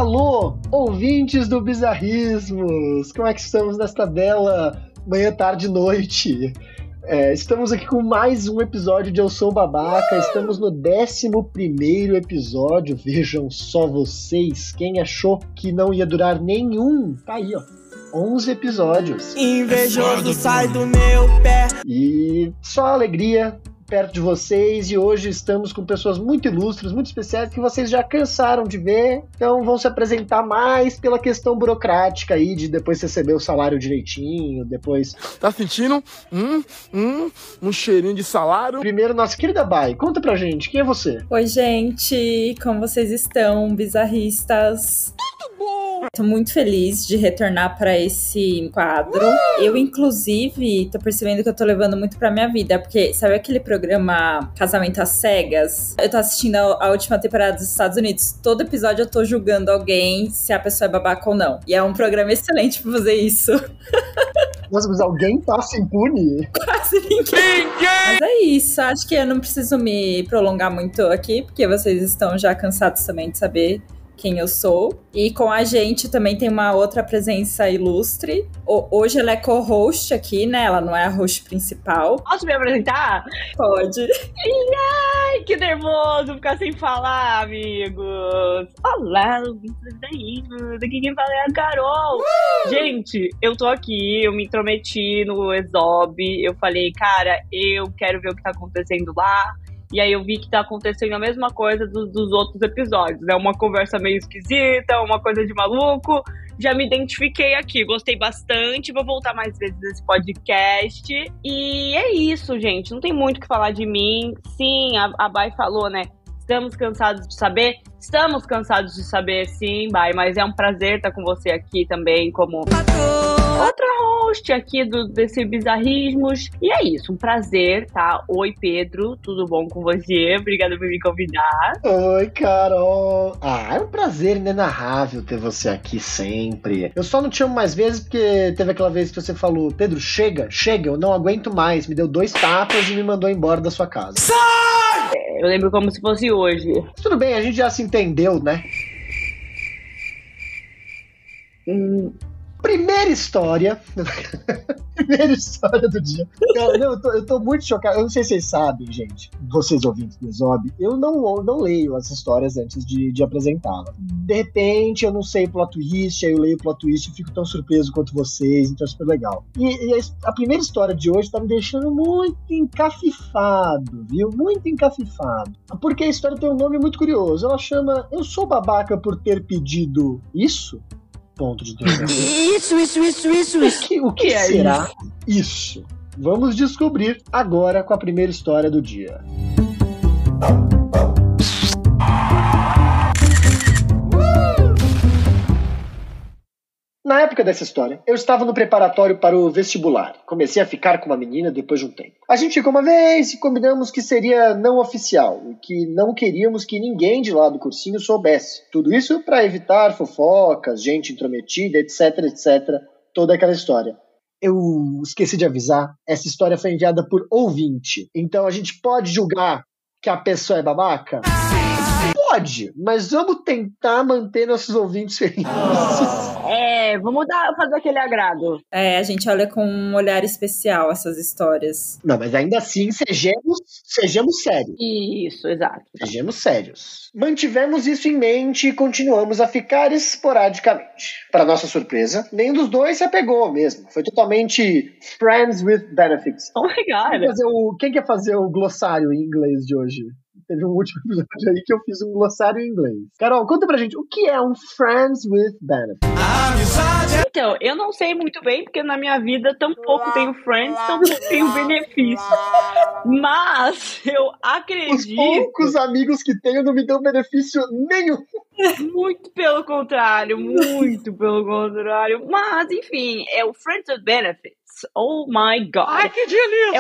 Alô, ouvintes do Bizarrismos! Como é que estamos nesta bela manhã, tarde, noite? Estamos aqui com mais um episódio de Eu Sou Babaca. Estamos no 11º episódio. Vejam só vocês. Quem achou que não ia durar nenhum? Tá aí, ó. 11 episódios. Invejoso sai do meu pé. E só alegria perto de vocês, e hoje estamos com pessoas muito ilustres, muito especiais, que vocês já cansaram de ver, então vão se apresentar mais pela questão burocrática aí, de depois receber o salário direitinho, depois... Tá sentindo? Um cheirinho de salário? Primeiro, nossa querida Bai, conta pra gente, quem é você? Oi, gente, como vocês estão, bizarristas? Tudo bom! Tô muito feliz de retornar pra esse quadro. Eu, inclusive, tô percebendo que eu tô levando muito pra minha vida, porque sabe aquele programa Casamento às Cegas? Eu tô assistindo a última temporada dos Estados Unidos. Todo episódio eu tô julgando alguém se a pessoa é babaca ou não. E é um programa excelente pra fazer isso. Nossa, mas alguém passa impune? Quase ninguém! Mas é isso, acho que eu não preciso me prolongar muito aqui, porque vocês estão já cansados também de saber quem eu sou. E com a gente também tem uma outra presença ilustre. Hoje ela é co-host aqui, né? Ela não é a host principal. Posso me apresentar? Pode. Ai, que nervoso ficar sem falar, amigos. Olá, daqui quem fala é a Carol. Gente, eu tô aqui, eu me intrometi no Exob. Eu falei, cara, eu quero ver o que tá acontecendo lá. E aí eu vi que tá acontecendo a mesma coisa dos outros episódios, né? Uma conversa meio esquisita, uma coisa de maluco. Já me identifiquei aqui, gostei bastante, vou voltar mais vezes nesse podcast. E é isso, gente, não tem muito o que falar de mim. Sim, a Bai falou, né? Estamos cansados de saber? Estamos cansados de saber, sim, Bai, mas é um prazer estar com você aqui também, como outra host aqui desse Bizarrismos. E é isso, um prazer, tá? Oi, Pedro, tudo bom com você? Obrigada por me convidar. Oi, Carol. É um prazer inenarrável ter você aqui sempre. Eu só não te amo mais vezes porque teve aquela vez que você falou, Pedro, chega, eu não aguento mais. Me deu 2 tapas e me mandou embora da sua casa. Eu lembro como se fosse hoje. Tudo bem, a gente já se entendeu, né? Primeira história do dia. Eu tô muito chocado. Eu não sei se vocês sabem, gente, vocês ouvintes do Exob, eu não leio as histórias antes de apresentá-la. De repente, eu não sei plot twist, aí eu leio o plot twist e fico tão surpreso quanto vocês, então é super legal. E a primeira história de hoje tá me deixando muito encafifado, viu? Muito encafifado. Porque a história tem um nome muito curioso. Ela chama Eu Sou Babaca por Ter Pedido Isso? Ponto de interrogação. Isso. O que será isso? Vamos descobrir agora com a primeira história do dia. Na época dessa história, eu estava no preparatório para o vestibular. Comecei a ficar com uma menina depois de um tempo. A gente ficou uma vez e combinamos que seria não oficial e que não queríamos que ninguém de lá do cursinho soubesse. Tudo isso para evitar fofocas, gente intrometida, etc, etc. Toda aquela história. Eu esqueci de avisar, essa história foi enviada por ouvinte. Então a gente pode julgar que a pessoa é babaca? Pode, mas vamos tentar manter nossos ouvintes felizes. Vamos fazer aquele agrado. A gente olha com um olhar especial essas histórias. Não, mas ainda assim, sejamos sérios. Isso, exato. Sejamos sérios. Mantivemos isso em mente e continuamos a ficar esporadicamente. Para nossa surpresa, nenhum dos dois se apegou mesmo. Foi totalmente friends with benefits. Oh my God. Quem quer fazer o glossário em inglês de hoje? Teve um último episódio aí que eu fiz um glossário em inglês. Carol, conta pra gente, o que é um friends with benefits? Então, eu não sei muito bem, porque na minha vida tampouco tenho friends, tampouco tenho benefício. Mas eu acredito... Os poucos amigos que tenho não me dão benefício nenhum. Muito pelo contrário, muito pelo contrário. Mas, enfim, é o friends with benefits. Oh my God. Ai, que delícia!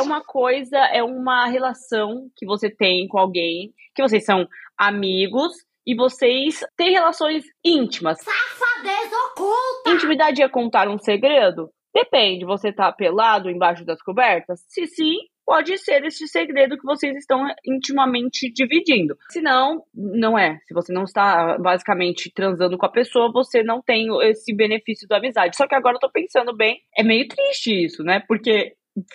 É uma relação que você tem com alguém, que vocês são amigos e vocês têm relações íntimas. Safadez oculta! Intimidade é contar um segredo? Depende, você tá pelado embaixo das cobertas? Se sim, pode ser esse segredo que vocês estão intimamente dividindo. Se não, não é. Se você não está basicamente transando com a pessoa, você não tem esse benefício da amizade. Só que agora eu tô pensando bem, é meio triste isso, né? Porque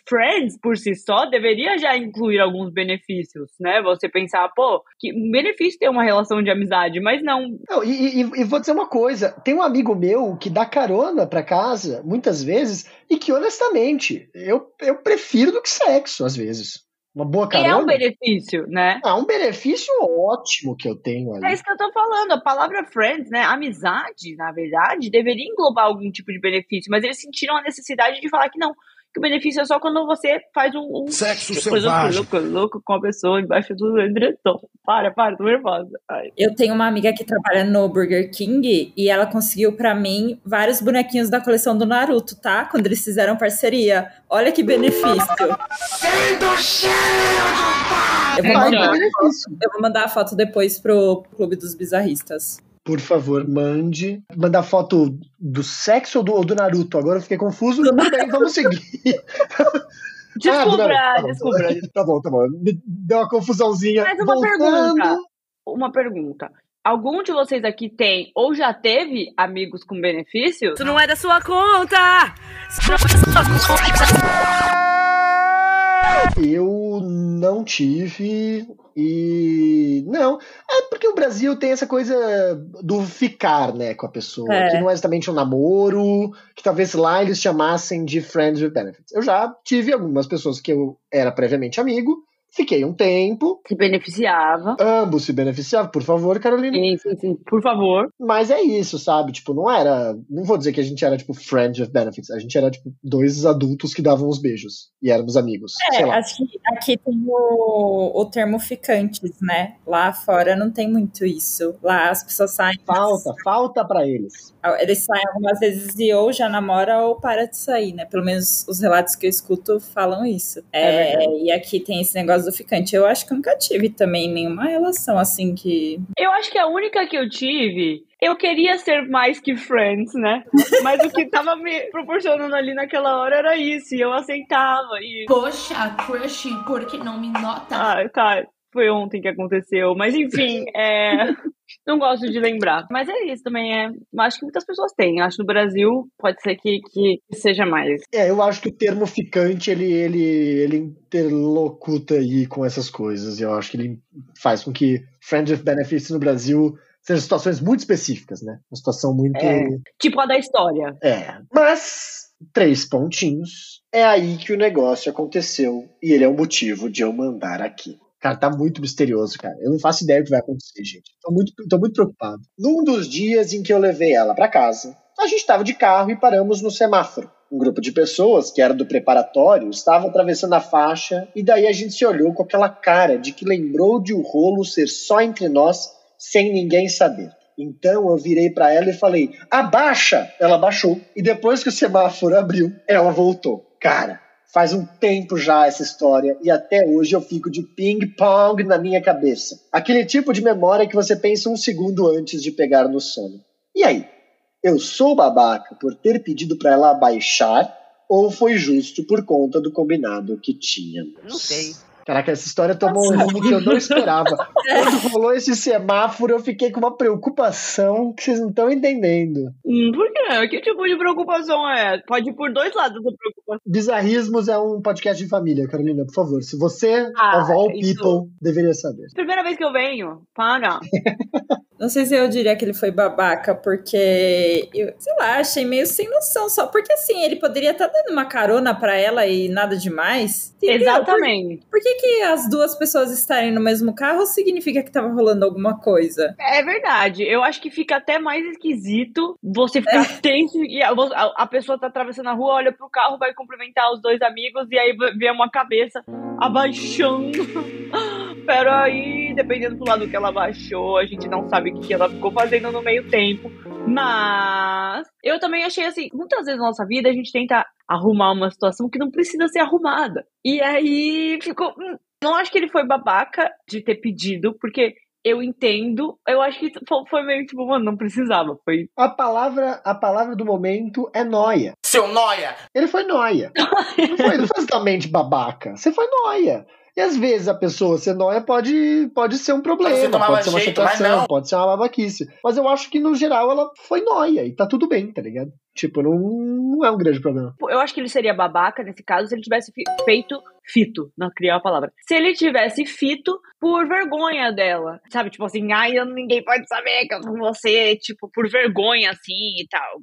Friends, por si só, deveria já incluir alguns benefícios, né? Você pensar, pô, que benefício ter uma relação de amizade, mas não. Não, e vou dizer uma coisa, tem um amigo meu que dá carona pra casa, muitas vezes, e que, honestamente, eu prefiro do que sexo, às vezes. Uma boa carona. É um benefício, né? Um benefício ótimo que eu tenho ali. É isso que eu tô falando. A palavra friends, né? Amizade, na verdade, deveria englobar algum tipo de benefício, mas eles sentiram a necessidade de falar que não. Que o benefício é só quando você faz um sexo selvagem. Louco com a pessoa embaixo do edredom. Para, tô nervosa. Ai. Eu tenho uma amiga que trabalha no Burger King e ela conseguiu pra mim vários bonequinhos da coleção do Naruto, tá? Quando eles fizeram parceria. Olha que benefício. Eu vou mandar a foto depois pro Clube dos Bizarristas. Por favor, mande. Mandar foto do sexo ou do Naruto? Agora eu fiquei confuso. Tudo bem, vamos seguir. Descubra. Tá bom. Deu uma confusãozinha. Mas uma pergunta. Algum de vocês aqui tem ou já teve amigos com benefícios? Isso não é da sua conta! Eu não tive e... Não, é porque o Brasil tem essa coisa do ficar, né, com a pessoa, que não é exatamente um namoro, que talvez lá eles chamassem de friends with benefits. Eu já tive algumas pessoas que eu era previamente amigo, fiquei um tempo. Se beneficiava. Ambos se beneficiavam, por favor, Carolina. Sim, por favor. Mas é isso, sabe? Tipo, não era... Não vou dizer que a gente era, tipo, friends with benefits. A gente era, tipo, dois adultos que davam os beijos. E éramos amigos. Sei lá. Acho que aqui tem o termo ficantes, né? Lá fora não tem muito isso. Lá as pessoas saem... Falta pra eles. Eles saem algumas vezes e ou já namora ou para de sair, né? Pelo menos os relatos que eu escuto falam isso. E aqui tem esse negócio do ficante. Eu acho que eu nunca tive também nenhuma relação assim que... Eu acho que a única que eu tive, eu queria ser mais que friends, né? Mas o que tava me proporcionando ali naquela hora era isso, e eu aceitava. Poxa, crush, por que não me nota? Tá. Foi ontem que aconteceu. Mas enfim, não gosto de lembrar. Mas é isso também. Acho que muitas pessoas têm. Acho que no Brasil pode ser que seja mais. Eu acho que o termo ficante, ele interlocuta aí com essas coisas. Eu acho que ele faz com que Friends with Benefits no Brasil sejam situações muito específicas, né? Uma situação muito... Tipo a da história. Mas... 3 pontinhos. É aí que o negócio aconteceu. E ele é o motivo de eu mandar aqui. Cara, tá muito misterioso, cara. Eu não faço ideia do que vai acontecer, gente. Tô muito preocupado. Num dos dias em que eu levei ela pra casa, a gente tava de carro e paramos no semáforo. Um grupo de pessoas, que era do preparatório, estava atravessando a faixa e daí a gente se olhou com aquela cara de que lembrou de o rolo ser só entre nós, sem ninguém saber. Então eu virei pra ela e falei, abaixa! Ela baixou. E depois que o semáforo abriu, ela voltou. Cara, faz um tempo já essa história e até hoje eu fico de ping-pong na minha cabeça. Aquele tipo de memória que você pensa um segundo antes de pegar no sono. E aí? Eu sou babaca por ter pedido pra ela abaixar ou foi justo por conta do combinado que tínhamos? Não sei. Caraca, essa história tomou um rumo que eu não esperava. Quando rolou esse semáforo, eu fiquei com uma preocupação que vocês não estão entendendo. Por quê? Que tipo de preocupação é? Pode ir por dois lados da preocupação. Bizarrismos é um podcast de família, Carolina, por favor. Se você, of all people, deveria saber. Primeira vez que eu venho, para. Não sei se eu diria que ele foi babaca, porque eu, sei lá, achei meio sem noção. Só porque assim, ele poderia estar dando uma carona pra ela e nada demais. Entendeu? Exatamente. Por que as duas pessoas estarem no mesmo carro significa que tava rolando alguma coisa? É verdade. Eu acho que fica até mais esquisito você ficar tenso e a pessoa tá atravessando a rua, olha pro carro, vai cumprimentar os dois amigos e aí vê uma cabeça abaixando. Peraí, dependendo do lado que ela abaixou, a gente não sabe o que ela ficou fazendo no meio tempo. Mas eu também achei assim, muitas vezes na nossa vida a gente tenta arrumar uma situação que não precisa ser arrumada. E aí ficou... Não acho que ele foi babaca de ter pedido, porque eu entendo. Eu acho que foi meio tipo, mano, não precisava. Foi. A palavra do momento é nóia. Seu nóia! Ele foi nóia. Não foi exatamente babaca. Você foi nóia. E às vezes a pessoa ser nóia pode ser um problema, pode ser uma situação, pode ser uma babaquice. Mas eu acho que no geral ela foi nóia e tá tudo bem, tá ligado? Tipo, não é um grande problema. Eu acho que ele seria babaca nesse caso se ele tivesse feito fito, não criar a palavra. Se ele tivesse fito por vergonha dela, sabe? Tipo assim, ninguém pode saber que eu tô com você, tipo, por vergonha, assim, e tal.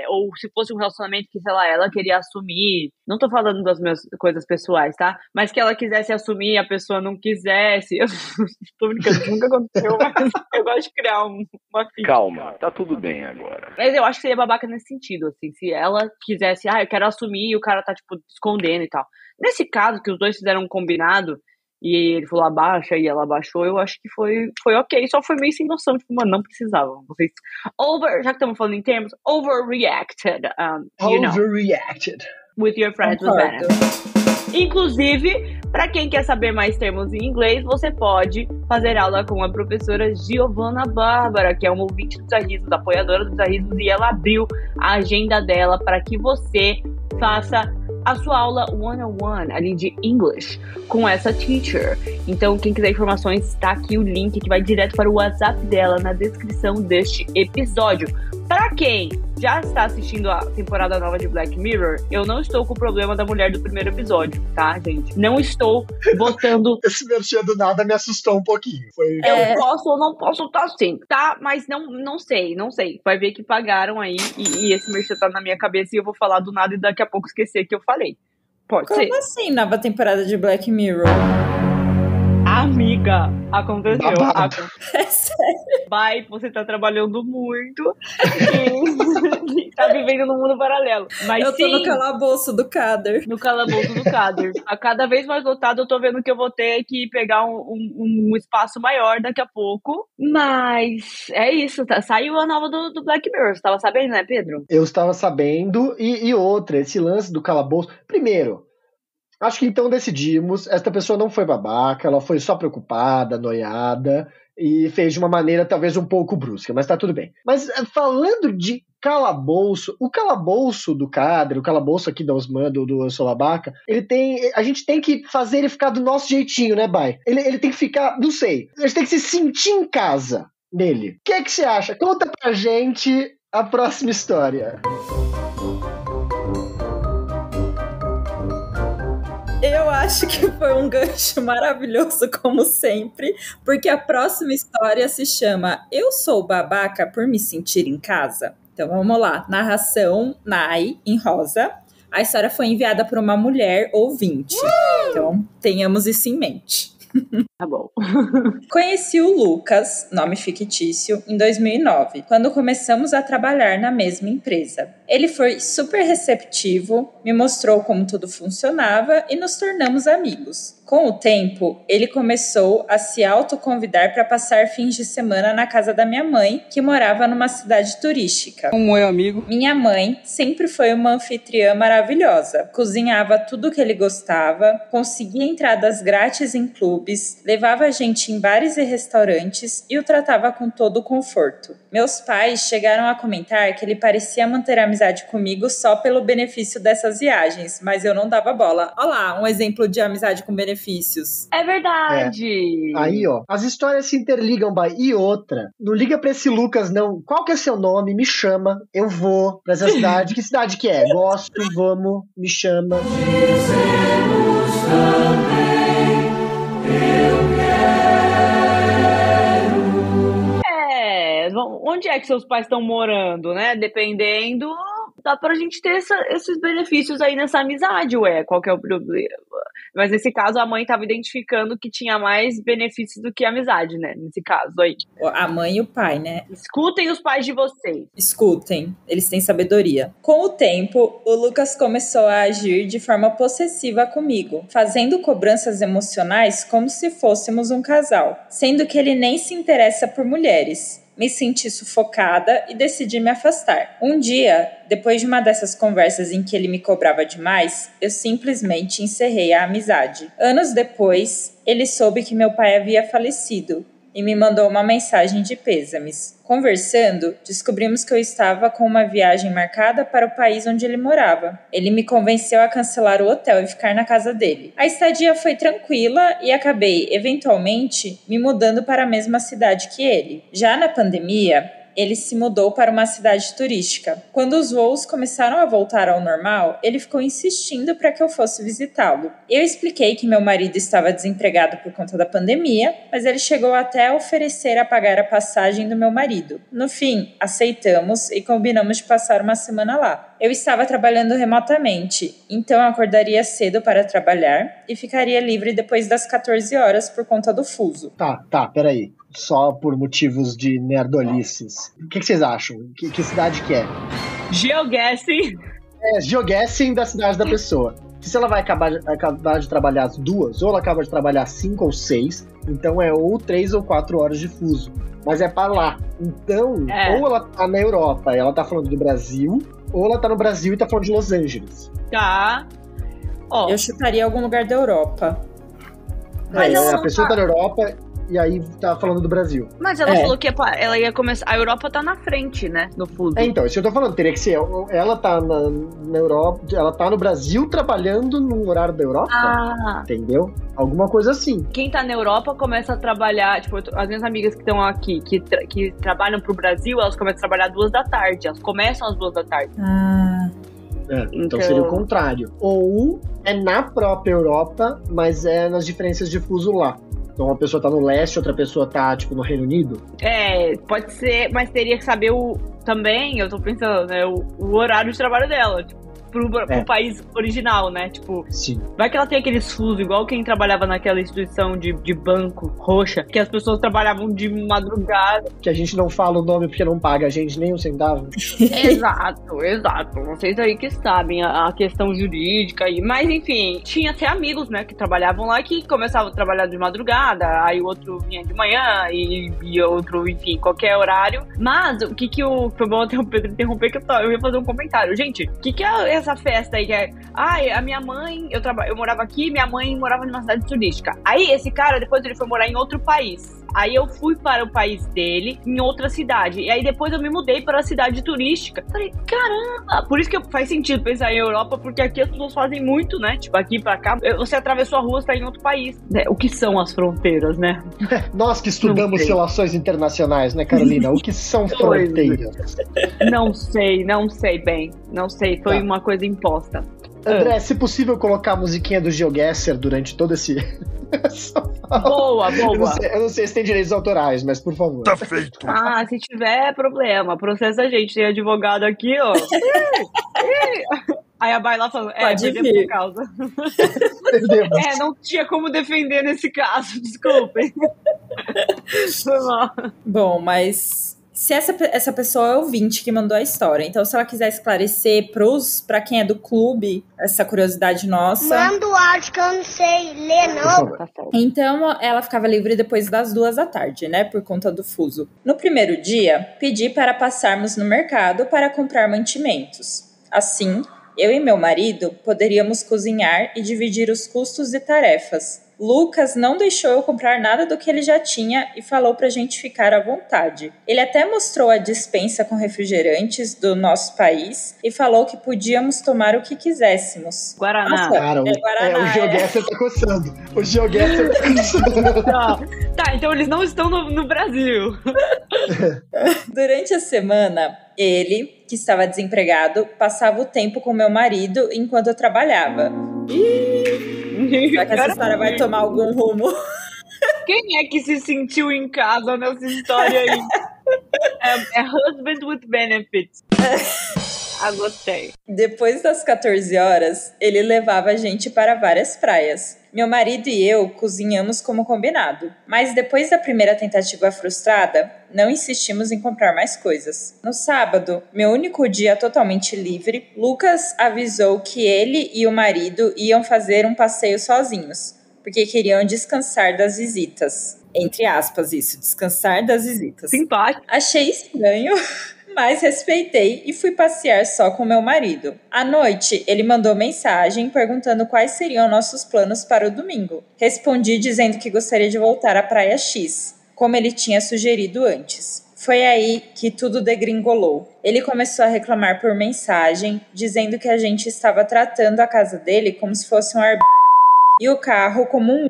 Ou se fosse um relacionamento que, sei lá, ela queria assumir. Não tô falando das minhas coisas pessoais, tá? Mas que ela quisesse assumir e a pessoa não quisesse. Eu tô brincando, isso nunca aconteceu, mas eu gosto de criar uma fita. Calma, tá tudo bem agora. Mas eu acho que seria babaca nesse sentido, assim. Se ela quisesse, eu quero assumir e o cara tá, tipo, escondendo e tal. Nesse caso, que os dois fizeram um combinado e ele falou abaixa e ela abaixou, eu acho que foi ok. Só foi meio sem noção, tipo, mano, não precisavam. Vocês já que estamos falando em termos, overreacted. Overreacted. With your friends with benefits. Inclusive, para quem quer saber mais termos em inglês, você pode fazer aula com a professora Giovanna Bárbara, que é uma ouvinte do Bizarrismos, apoiadora do Bizarrismos, e ela abriu a agenda dela para que você faça a sua aula one-on-one ali de English com essa teacher. Então, quem quiser informações, está aqui o link que vai direto para o WhatsApp dela na descrição deste episódio. Para quem já está assistindo a temporada nova de Black Mirror, eu não estou com o problema da mulher do primeiro episódio, tá, gente? Não estou botando... Esse merchan do nada me assustou um pouquinho. Eu posso ou não posso estar sim, tá? Mas não sei. Vai ver que pagaram aí e esse merchan tá na minha cabeça e eu vou falar do nada e daqui a pouco esquecer que eu falei. Pode ser. Como assim, nova temporada de Black Mirror? Amiga, aconteceu. É sério? Vai, você tá trabalhando muito e tá vivendo num mundo paralelo. Mas eu tô no calabouço do Kader. No calabouço do Kader. A cada vez mais lotado, eu tô vendo que eu vou ter que pegar um espaço maior daqui a pouco. Mas é isso, tá? Saiu a nova do Black Mirror. Você tava sabendo, né, Pedro? Eu estava sabendo. E outra, esse lance do calabouço. Primeiro, acho que então decidimos, esta pessoa não foi babaca, ela foi só preocupada, noiada, e fez de uma maneira talvez um pouco brusca, mas tá tudo bem. Mas falando de calabouço, o calabouço do Kader, o calabouço aqui da Osman, do Eu Sou Babaca, a gente tem que fazer ele ficar do nosso jeitinho, né, Bai? Ele tem que ficar, não sei, a gente tem que se sentir em casa nele. O que é que você acha? Conta pra gente a próxima história. Eu acho que foi um gancho maravilhoso, como sempre, porque a próxima história se chama Eu Sou Babaca por Me Sentir em Casa. Então vamos lá, narração Nai, em rosa. A história foi enviada por uma mulher ouvinte, então tenhamos isso em mente. Tá bom. Conheci o Lucas, nome fictício, em 2009, quando começamos a trabalhar na mesma empresa. Ele foi super receptivo, me mostrou como tudo funcionava e nos tornamos amigos. Com o tempo, ele começou a se autoconvidar para passar fins de semana na casa da minha mãe, que morava numa cidade turística. Como é, amigo? Minha mãe sempre foi uma anfitriã maravilhosa. Cozinhava tudo que ele gostava, conseguia entradas grátis em clubes, levava a gente em bares e restaurantes e o tratava com todo o conforto. Meus pais chegaram a comentar que ele parecia manter a amizade comigo só pelo benefício dessas viagens, mas eu não dava bola. Olha lá, um exemplo de amizade com benefícios. É verdade. Aí, ó, as histórias se interligam, Bai. E outra, não liga pra esse Lucas, não. Qual que é seu nome? Me chama, eu vou pra essa cidade. Que cidade que é? Gosto, vamos, me chama. Dizemos também, eu quero. Onde é que seus pais estão morando, né? Dependendo, dá pra gente ter esses benefícios aí nessa amizade, qual que é o problema? Mas nesse caso, a mãe tava identificando que tinha mais benefícios do que amizade, né? Nesse caso aí. A mãe e o pai, né? Escutem os pais de vocês. Escutem, eles têm sabedoria. Com o tempo, o Lucas começou a agir de forma possessiva comigo, fazendo cobranças emocionais como se fôssemos um casal, sendo que ele nem se interessa por mulheres. Me senti sufocada e decidi me afastar. Um dia, depois de uma dessas conversas em que ele me cobrava demais, eu simplesmente encerrei a amizade. Anos depois, ele soube que meu pai havia falecido e me mandou uma mensagem de pêsames. Conversando, descobrimos que eu estava com uma viagem marcada para o país onde ele morava. Ele me convenceu a cancelar o hotel e ficar na casa dele. A estadia foi tranquila e acabei, eventualmente, me mudando para a mesma cidade que ele. Já na pandemia, ele se mudou para uma cidade turística. Quando os voos começaram a voltar ao normal, ele ficou insistindo para que eu fosse visitá-lo. Eu expliquei que meu marido estava desempregado por conta da pandemia, mas ele chegou até a oferecer a pagar a passagem do meu marido. No fim, aceitamos e combinamos de passar uma semana lá. Eu estava trabalhando remotamente, então eu acordaria cedo para trabalhar e ficaria livre depois das 14 horas por conta do fuso. Tá, peraí. Só por motivos de nerdolices. O que vocês acham? Que cidade que é? Geoguessing. Geoguessing da cidade da pessoa. Se ela vai acabar de trabalhar as 2, ou ela acaba de trabalhar 5 ou 6, então é ou 3 ou 4 horas de fuso. Mas é para lá. Então, ou ela tá na Europa e ela tá falando do Brasil, ou ela tá no Brasil e tá falando de Los Angeles. Tá. Eu chutaria algum lugar da Europa. A pessoa tá na Europa e aí tá falando do Brasil. Mas ela falou que ela ia começar... A Europa tá na frente, né? No fuso. Então, isso que eu tô falando. Teria que ser... Ela tá na Europa... Ela tá no Brasil trabalhando no horário da Europa. Entendeu? Alguma coisa assim. Quem tá na Europa começa a trabalhar... Tipo, as minhas amigas que estão aqui, que trabalham pro Brasil, elas começam a trabalhar 2 da tarde. Elas começam às 2 da tarde. Então seria o contrário. Ou é na própria Europa, mas é nas diferenças de fuso lá. Então uma pessoa tá no leste, outra pessoa tá, tipo, no Reino Unido? Pode ser, mas teria que saber também, eu tô pensando, né, o horário de trabalho dela, tipo, pro país original, né? Tipo, sim. Vai que ela tem aqueles fusos, igual quem trabalhava naquela instituição de banco roxa, que as pessoas trabalhavam de madrugada. Que a gente não fala o nome porque não paga a gente nem um centavo. Exato. Vocês aí que sabem a questão jurídica. Mas, enfim, tinha até amigos, né, que trabalhavam lá, que começavam a trabalhar de madrugada, aí o outro vinha de manhã e outro, enfim, qualquer horário. Mas, o que foi bom até o Pedro interromper, que eu ia fazer um comentário. Gente, o que é essa festa aí que é... a minha mãe... Eu morava aqui, minha mãe morava numa cidade turística. Aí, esse cara, depois ele foi morar em outro país. Aí eu fui para o país dele, em outra cidade. E aí depois eu me mudei para a cidade turística. Falei, caramba! Por isso que faz sentido pensar em Europa, porque aqui as pessoas fazem muito, né? Tipo, aqui pra cá, você atravessou a rua, você tá em outro país. O que são as fronteiras, né? Nós que estudamos relações internacionais, né, Carolina? O que são fronteiras? Não sei bem. Não sei, foi uma coisa imposta. André, se possível colocar a musiquinha do GeoGuessr durante todo esse... Boa. Eu não sei se tem direitos autorais, mas por favor. Tá feito. Se tiver problema, processa a gente. Tem advogado aqui, ó. Aí a Baila falando, perdemos por causa. Não tinha como defender nesse caso, desculpem. Foi mal. Bom, mas... Se essa pessoa é ouvinte que mandou a história, então se ela quiser esclarecer pra quem é do clube, essa curiosidade nossa... Manda o áudio que eu não sei ler, não. Então, ela ficava livre depois das 2 da tarde, né, por conta do fuso. No primeiro dia, pedi para passarmos no mercado para comprar mantimentos. Assim, eu e meu marido poderíamos cozinhar e dividir os custos e tarefas. Lucas não deixou eu comprar nada do que ele já tinha e falou pra gente ficar à vontade. Ele até mostrou a despensa com refrigerantes do nosso país e falou que podíamos tomar o que quiséssemos. Guaraná. Nossa, cara, o GeoGuessr tá coçando. O GeoGuessr tá coçando. Tá, então eles não estão no Brasil. Durante a semana, ele, que estava desempregado, passava o tempo com meu marido enquanto eu trabalhava. Será que essa história vai tomar algum rumo? Quem é que se sentiu em casa nessa história aí? É husband with benefits. Gostei. Depois das 14 horas, ele levava a gente para várias praias. Meu marido e eu cozinhamos como combinado. Mas depois da primeira tentativa frustrada, não insistimos em comprar mais coisas. No sábado, meu único dia totalmente livre, Lucas avisou que ele e o marido iam fazer um passeio sozinhos, porque queriam descansar das visitas. Entre aspas, isso, descansar das visitas. Simpático. Achei estranho... Mas respeitei e fui passear só com meu marido. À noite, ele mandou mensagem perguntando quais seriam nossos planos para o domingo. Respondi dizendo que gostaria de voltar à Praia X. como ele tinha sugerido antes. Foi aí que tudo degringolou. Ele começou a reclamar por mensagem, dizendo que a gente estava tratando a casa dele como se fosse um e o carro como um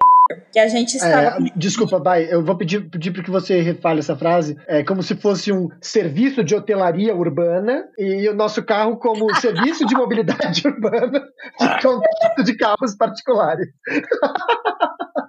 que a gente estava... Desculpa, Bai, eu vou pedir para que você refale essa frase. É como se fosse um serviço de hotelaria urbana e o nosso carro como serviço de mobilidade urbana de contato de carros particulares.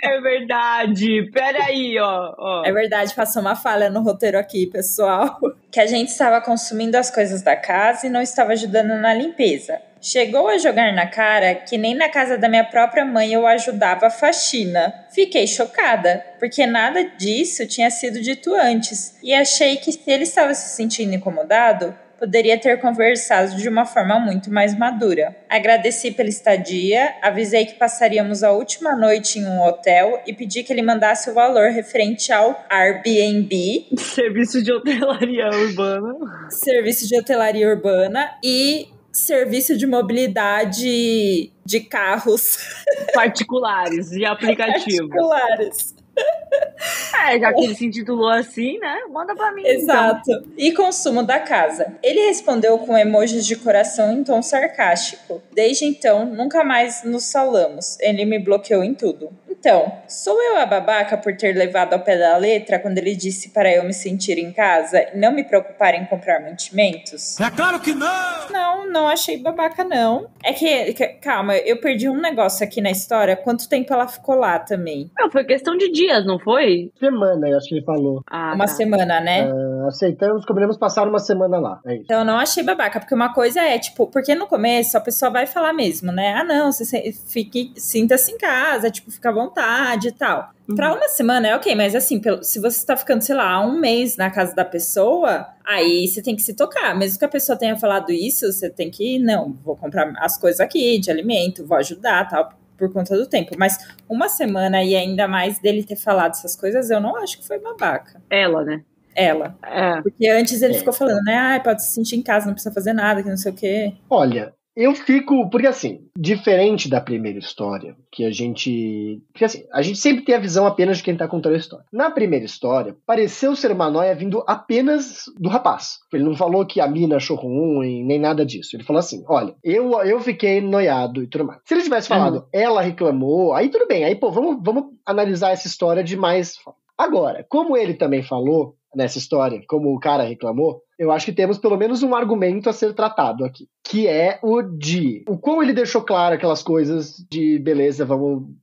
É verdade. Peraí, ó. É verdade, passou uma falha no roteiro aqui, pessoal. Que a gente estava consumindo as coisas da casa e não estava ajudando na limpeza. Chegou a jogar na cara que nem na casa da minha própria mãe eu ajudava a faxina. Fiquei chocada, porque nada disso tinha sido dito antes. E achei que se ele estava se sentindo incomodado, poderia ter conversado de uma forma muito mais madura. Agradeci pela estadia, avisei que passaríamos a última noite em um hotel e pedi que ele mandasse o valor referente ao Airbnb. Serviço de hotelaria urbana. Serviço de hotelaria urbana e serviço de mobilidade de carros. Particulares, de aplicativo. Particulares. Já que ele se intitulou assim, né? Manda pra mim. Exato. Então. E consumo da casa. Ele respondeu com emojis de coração em tom sarcástico. Desde então, nunca mais nos falamos. Ele me bloqueou em tudo. Então, sou eu a babaca por ter levado ao pé da letra quando ele disse para eu me sentir em casa e não me preocupar em comprar mantimentos? É claro que não! Não achei babaca, não. É que, calma, eu perdi um negócio aqui na história. Quanto tempo ela ficou lá também? Não, foi questão de dias, não foi? Semana, eu acho que ele falou. Uma semana, né? Aceitamos, combinamos passar uma semana lá. É isso. Então, eu não achei babaca, porque uma coisa é, tipo, porque no começo a pessoa vai falar mesmo, né? Não, você sinta-se em casa, tipo, fica à vontade e tal. Pra uma semana é ok, mas assim, se você tá ficando, sei lá, um mês na casa da pessoa, aí você tem que se tocar. Mesmo que a pessoa tenha falado isso, você tem que, não, vou comprar as coisas aqui de alimento, vou ajudar, tal, por conta do tempo. Mas uma semana e ainda mais dele ter falado essas coisas, eu não acho que foi babaca. Ela, né? Ela. É. Porque antes ele ficou falando, né? Pode se sentir em casa, não precisa fazer nada, que não sei o quê. Olha, eu fico... Porque assim, diferente da primeira história, que a gente... Porque assim, a gente sempre tem a visão apenas de quem tá contando a história. Na primeira história, pareceu ser uma noia vindo apenas do rapaz. Ele não falou que a mina achou ruim, nem nada disso. Ele falou assim, olha, eu fiquei noiado e tudo mais. Se ele tivesse falado, ela reclamou, aí tudo bem. Aí, pô, vamos analisar essa história de mais... Agora, como ele também falou nessa história, como o cara reclamou, eu acho que temos pelo menos um argumento a ser tratado aqui, que é o como ele deixou claro aquelas coisas de beleza,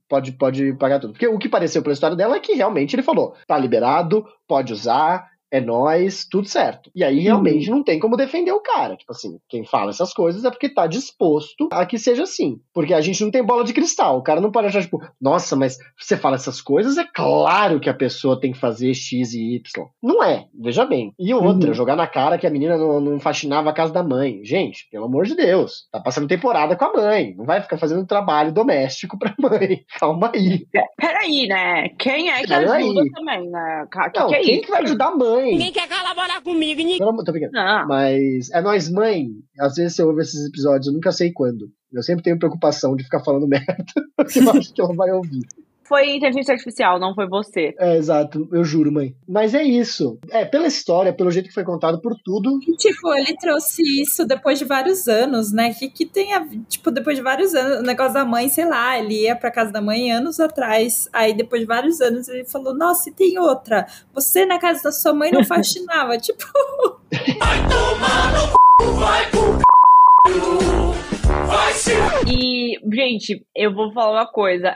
pode pagar tudo. Porque o que pareceu pela história dela é que realmente ele falou, tá liberado, pode usar, é nóis, tudo certo. E aí realmente não tem como defender o cara. Tipo assim, quem fala essas coisas é porque tá disposto a que seja assim. Porque a gente não tem bola de cristal. O cara não pode achar, tipo, nossa, mas você fala essas coisas, é claro que a pessoa tem que fazer X e Y. Não é, veja bem. E outra, jogar na cara que a menina não faxinava a casa da mãe. Gente, pelo amor de Deus, tá passando temporada com a mãe. Não vai ficar fazendo trabalho doméstico pra mãe. Calma aí. Peraí, né? Quem é que ajuda também, né? Que é quem isso? que vai ajudar a mãe? Ninguém quer colaborar comigo, ninguém... Tô brincando. Mas é nós mãe, às vezes você ouve esses episódios, eu nunca sei quando. Eu sempre tenho preocupação de ficar falando merda, porque eu acho que ela vai ouvir. Foi inteligência artificial, não foi você. Exato, eu juro, mãe. Mas é isso. Pela história, pelo jeito que foi contado, por tudo. E, tipo, ele trouxe isso depois de vários anos, né? Que tem, tipo, depois de vários anos, o negócio da mãe, sei lá, ele ia pra casa da mãe anos atrás. Aí, depois de vários anos, ele falou, nossa, e tem outra. Você na casa da sua mãe não faxinava. Tipo... Vai tomar no c... vai pro c... E, gente, eu vou falar uma coisa.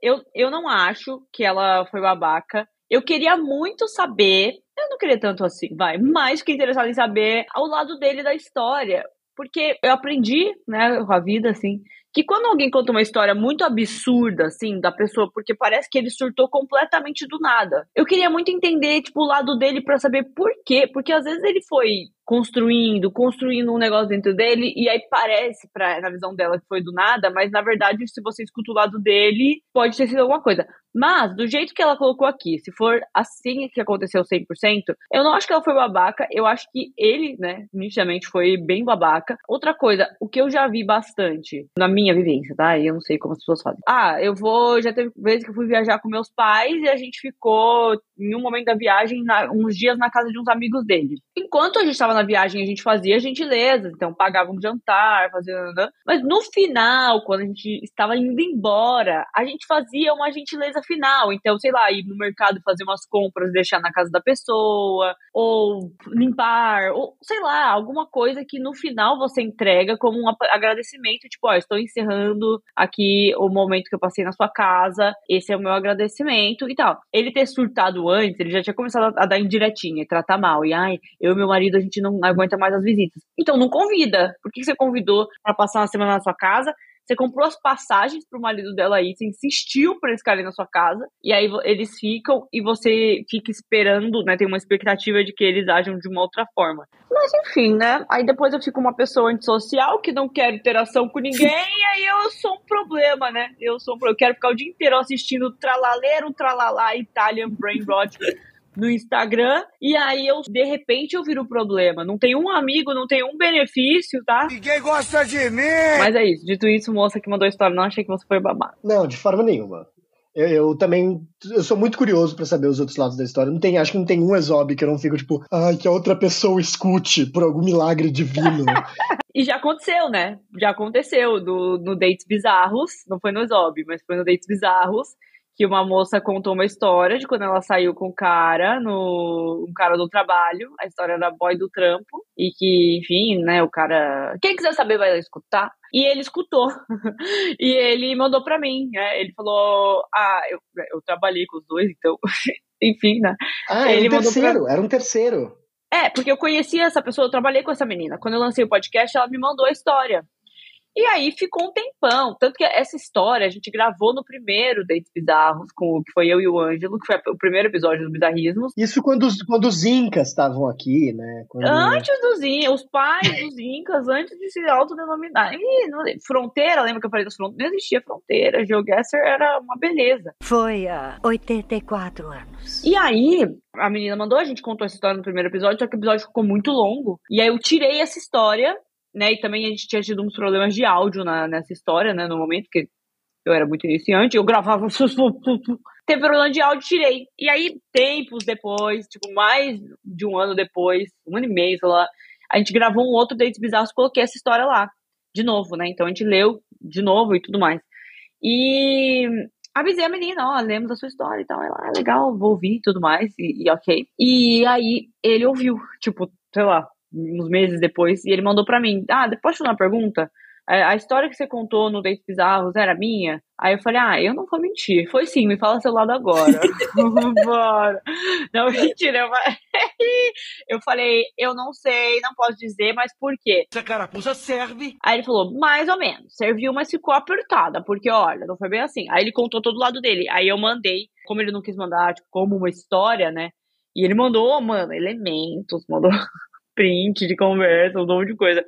Eu não acho que ela foi babaca. Eu queria muito saber, eu não queria tanto assim, mas fiquei interessada em saber ao lado dele da história. Porque eu aprendi, né, com a vida, assim, que quando alguém conta uma história muito absurda, assim, da pessoa, porque parece que ele surtou completamente do nada. Eu queria muito entender, tipo, o lado dele pra saber por quê. Porque às vezes ele foi construindo um negócio dentro dele, e aí parece, na visão dela, que foi do nada, mas na verdade, se você escuta o lado dele, pode ter sido alguma coisa. Mas, do jeito que ela colocou aqui, se for assim que aconteceu 100%, eu não acho que ela foi babaca, eu acho que ele, né, nitidamente foi bem babaca. Outra coisa, o que eu já vi bastante, na minha vivência, tá? E eu não sei como as pessoas fazem. Já teve vezes que eu fui viajar com meus pais e a gente ficou, em um momento da viagem, uns dias na casa de uns amigos dele. Enquanto a gente estava na viagem, a gente fazia gentilezas, então pagava um jantar, mas no final, quando a gente estava indo embora, a gente fazia uma gentileza final, então, sei lá, ir no mercado fazer umas compras, deixar na casa da pessoa, ou limpar, ou sei lá, alguma coisa que no final você entrega como um agradecimento, tipo, estou encerrando aqui o momento que eu passei na sua casa, esse é o meu agradecimento e tal. Ele ter surtado antes, ele já tinha começado a dar indiretinha, tratar mal, e eu e meu marido, a gente não aguenta mais as visitas. Então não convida. Por que você convidou pra passar uma semana na sua casa? Você comprou as passagens pro marido dela aí, você insistiu pra eles ficarem na sua casa, e aí eles ficam e você fica esperando, né? Tem uma expectativa de que eles ajam de uma outra forma. Mas enfim, né? Aí depois eu fico uma pessoa antissocial que não quer interação com ninguém, e aí eu sou um problema, né? Eu quero ficar o dia inteiro assistindo tralaleiro, tralalá, Italian Brain Rot no Instagram, e aí de repente eu viro o problema. Não tem um amigo, não tem um benefício, tá? Ninguém gosta de mim! Mas é isso. Dito isso, moça que mandou a história, não achei que você foi babaca. Não, de forma nenhuma. Eu também, eu sou muito curioso pra saber os outros lados da história. Acho que não tem um exob que eu não fico tipo, que a outra pessoa escute por algum milagre divino. E já aconteceu, né? Já aconteceu no Dates Bizarros, não foi no exob, mas foi no Dates Bizarros, que uma moça contou uma história de quando ela saiu com um cara do trabalho, a história era boy do trampo, e que, enfim, né, o cara... Quem quiser saber vai escutar. E ele escutou. E ele mandou pra mim, né? Ele falou, eu trabalhei com os dois, então... enfim, né? Era um terceiro. Porque eu conhecia essa pessoa, eu trabalhei com essa menina. Quando eu lancei o podcast, ela me mandou a história. E aí ficou um tempão, tanto que essa história a gente gravou no primeiro Dates Bizarros, que foi eu e o Ângelo, que foi o primeiro episódio dos Bizarrismos. Isso quando os Incas estavam aqui, né? Antes dos Incas, os pais dos Incas, antes de se autodenominar. Fronteira, lembra que eu falei das fronteiras? Não existia fronteira, GeoGuessr era uma beleza. Foi há 84 anos. E aí, a menina mandou, a gente contou essa história no primeiro episódio, só que o episódio ficou muito longo. E aí eu tirei essa história, né, e também a gente tinha tido uns problemas de áudio nessa história, né, no momento, que eu era muito iniciante, eu gravava, teve problema de áudio, tirei. E aí, tempos depois, tipo, mais de um ano depois, um ano e meio, sei lá, a gente gravou um outro Dates Bizarros, coloquei essa história lá, de novo, né, então a gente leu de novo e tudo mais. E avisei a menina, lemos a sua história e tal, ela, legal, vou ouvir e tudo mais, e ok. E aí, ele ouviu, tipo, sei lá, uns meses depois, e ele mandou pra mim, depois de uma pergunta, a história que você contou no Dates Bizarros era minha? Aí eu falei, eu não vou mentir. Foi sim, me fala seu lado agora. Bora. Não, mentira. Eu falei, eu não sei, não posso dizer, mas por quê? Essa carapuça serve? Aí ele falou, mais ou menos. Serviu, mas ficou apertada, porque olha, não foi bem assim. Aí ele contou todo o lado dele. Aí eu mandei, como ele não quis mandar, tipo, como uma história, né? E ele mandou, mano, elementos, mandou print de conversa, um monte de coisa.